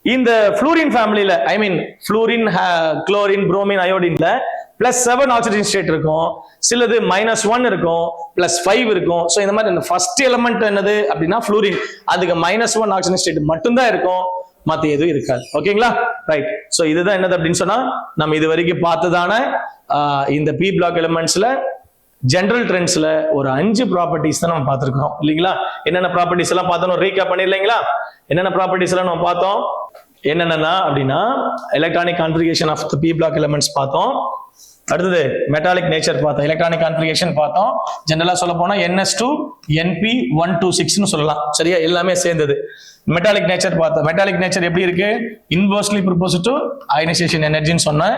இந்த ஃப்ளூரின் ஃபேமிலியில, ஃப்ளூரின், குளோரின், புரோமின், அயோடின்ல +7 ஆக்சிஜன் ஸ்டேட் இருக்கும், சிலது -1 இருக்கும், +5 இருக்கும். ஸோ இந்த மாதிரி இந்த ஃபர்ஸ்ட் எலிமெண்ட் என்னது அப்படின்னா ஃப்ளூரின், அதுக்கு -1 ஆக்சிஜன் ஸ்டேட் மட்டும்தான் இருக்கும், மற்ற எதுவும் இருக்காது. ஓகேங்களா, ரைட். ஸோ இதுதான் என்னது அப்படின்னு சொன்னா நம்ம இது வரைக்கும் பார்த்ததான இந்த பி பிளாக் எலிமெண்ட்ஸ்ல ஜெனரல் ட்ரெண்ட்ஸ்ல ஒரு 5 ப்ராப்பர்ட்டிஸ் தான் நம்ம பார்த்திருக்கோம் இல்லைங்களா. என்னென்ன ப்ராப்பர்ட்டிஸ் எல்லாம் பார்த்தோம் ரீகேப் பண்ணிடலைங்களா? என்னென்ன ப்ராப்பர்ட்டிஸ் எல்லாம் நம்ம பார்த்தோம்? என்னென்னா அப்படின்னா electronic configuration of the p block elements பார்த்தோம், அடுத்தது மெட்டாலிக் நேச்சர் பார்த்தோம், எலக்ட்ரானிக் கான்ஃபிகரேஷன் பார்த்தோம். ஜெனரலா சொல்ல போனா NS2 NP126 சொல்லலாம். சரியா, எல்லாமே சேர்ந்தது. மெட்டாலிக் நேச்சர் பார்த்தோம். மெட்டாலிக் நேச்சர் எப்படி இருக்கு? இன்வெர்ஸ்லி ப்ரொபோஸ் டு அயனைசேஷன் எனர்ஜின்னு சொன்னேன்.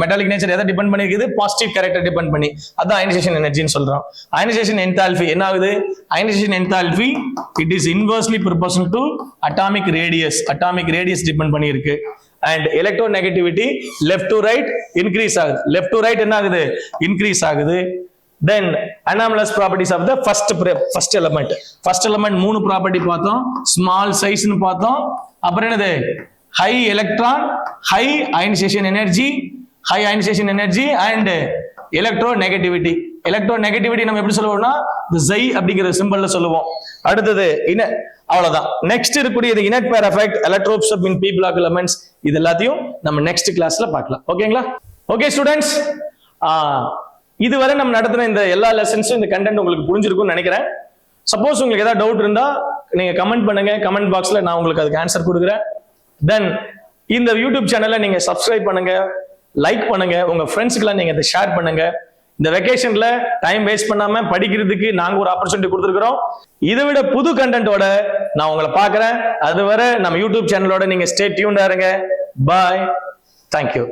மெட்டாலிக் நேச்சர் எதை டிபெண்ட் பண்ணி இருக்குது? பாசிட்டிவ் கேரக்டர் டிபெண்ட் பண்ணி, அதான் அயனைசேஷன் எனர்ஜின்னு சொல்றோம். அயனைசேஷன் என்தால்பி என்ன ஆகுது? Ionisation enthalpy it is inversely proportional to atomic radius. Atomic radius depend பண்ணி இருக்கு. And electronegativity left to right increase ஆகுது. லெஃப்ட் டு ரைட் என்ன ஆகுது? இன்க்ரீஸ் ஆகுது. Then anomalous properties of the first element. First element மூணு ப்ராப்பர்ட்டி பார்த்தோம். ஸ்மால் சைஸ்னு பார்த்தோம். அப்புறம் என்னது? High electron, high ionisation energy, high ionisation energy and electronegativity. Electronegativity நம்ம எப்படி சொல்லுவோம்னா Xi அப்படிங்கிற சிம்பல்ல சொல்லுவோம். அடுத்தது அவ்வளவுதான். நெக்ஸ்ட் இருக்கக்கூடியது இனட் பேர் எஃபெக்ட், எலக்ட்ரோஸ்கோப் இன் பி பிளாக் எலிமெண்ட்ஸ். இது எல்லாத்தையும் நம்ம நெக்ஸ்ட் கிளாஸ்ல பார்க்கலாம். ஓகேங்களா? ஓகே ஸ்டூடெண்ட்ஸ், இதுவரை நம்ம நடத்தின இந்த எல்லா லெசன்ஸும் இந்த கண்டென்ட் உங்களுக்கு புரிஞ்சிருக்கும்னு நினைக்கிறேன். சப்போஸ் உங்களுக்கு ஏதாவது டவுட் இருந்தா நீங்க கமெண்ட் பண்ணுங்க. கமெண்ட் பாக்ஸ்ல நான் உங்களுக்கு அதுக்கு ஆன்சர் கொடுக்குறேன். தென் இந்த யூடியூப் சேனலை நீங்க சப்ஸ்கிரைப் பண்ணுங்க, லைக் பண்ணுங்க, உங்க ஃப்ரெண்ட்ஸ்க்குலாம் நீங்க இதை ஷேர் பண்ணுங்க. இந்த வெக்கேஷன்ல டைம் வேஸ்ட் பண்ணாம படிக்கிறதுக்கு நாங்க ஒரு ஆப்பர்ச்சுனிட்டி கொடுத்துருக்கிறோம். இதை விட புது கண்டென்ட்டோட நான் உங்களை பார்க்கறேன். அதுவரை நம்ம யூடியூப் சேனலோட நீங்க ஸ்டே டியூன்டா இருங்க. பாய், தேங்க்யூ.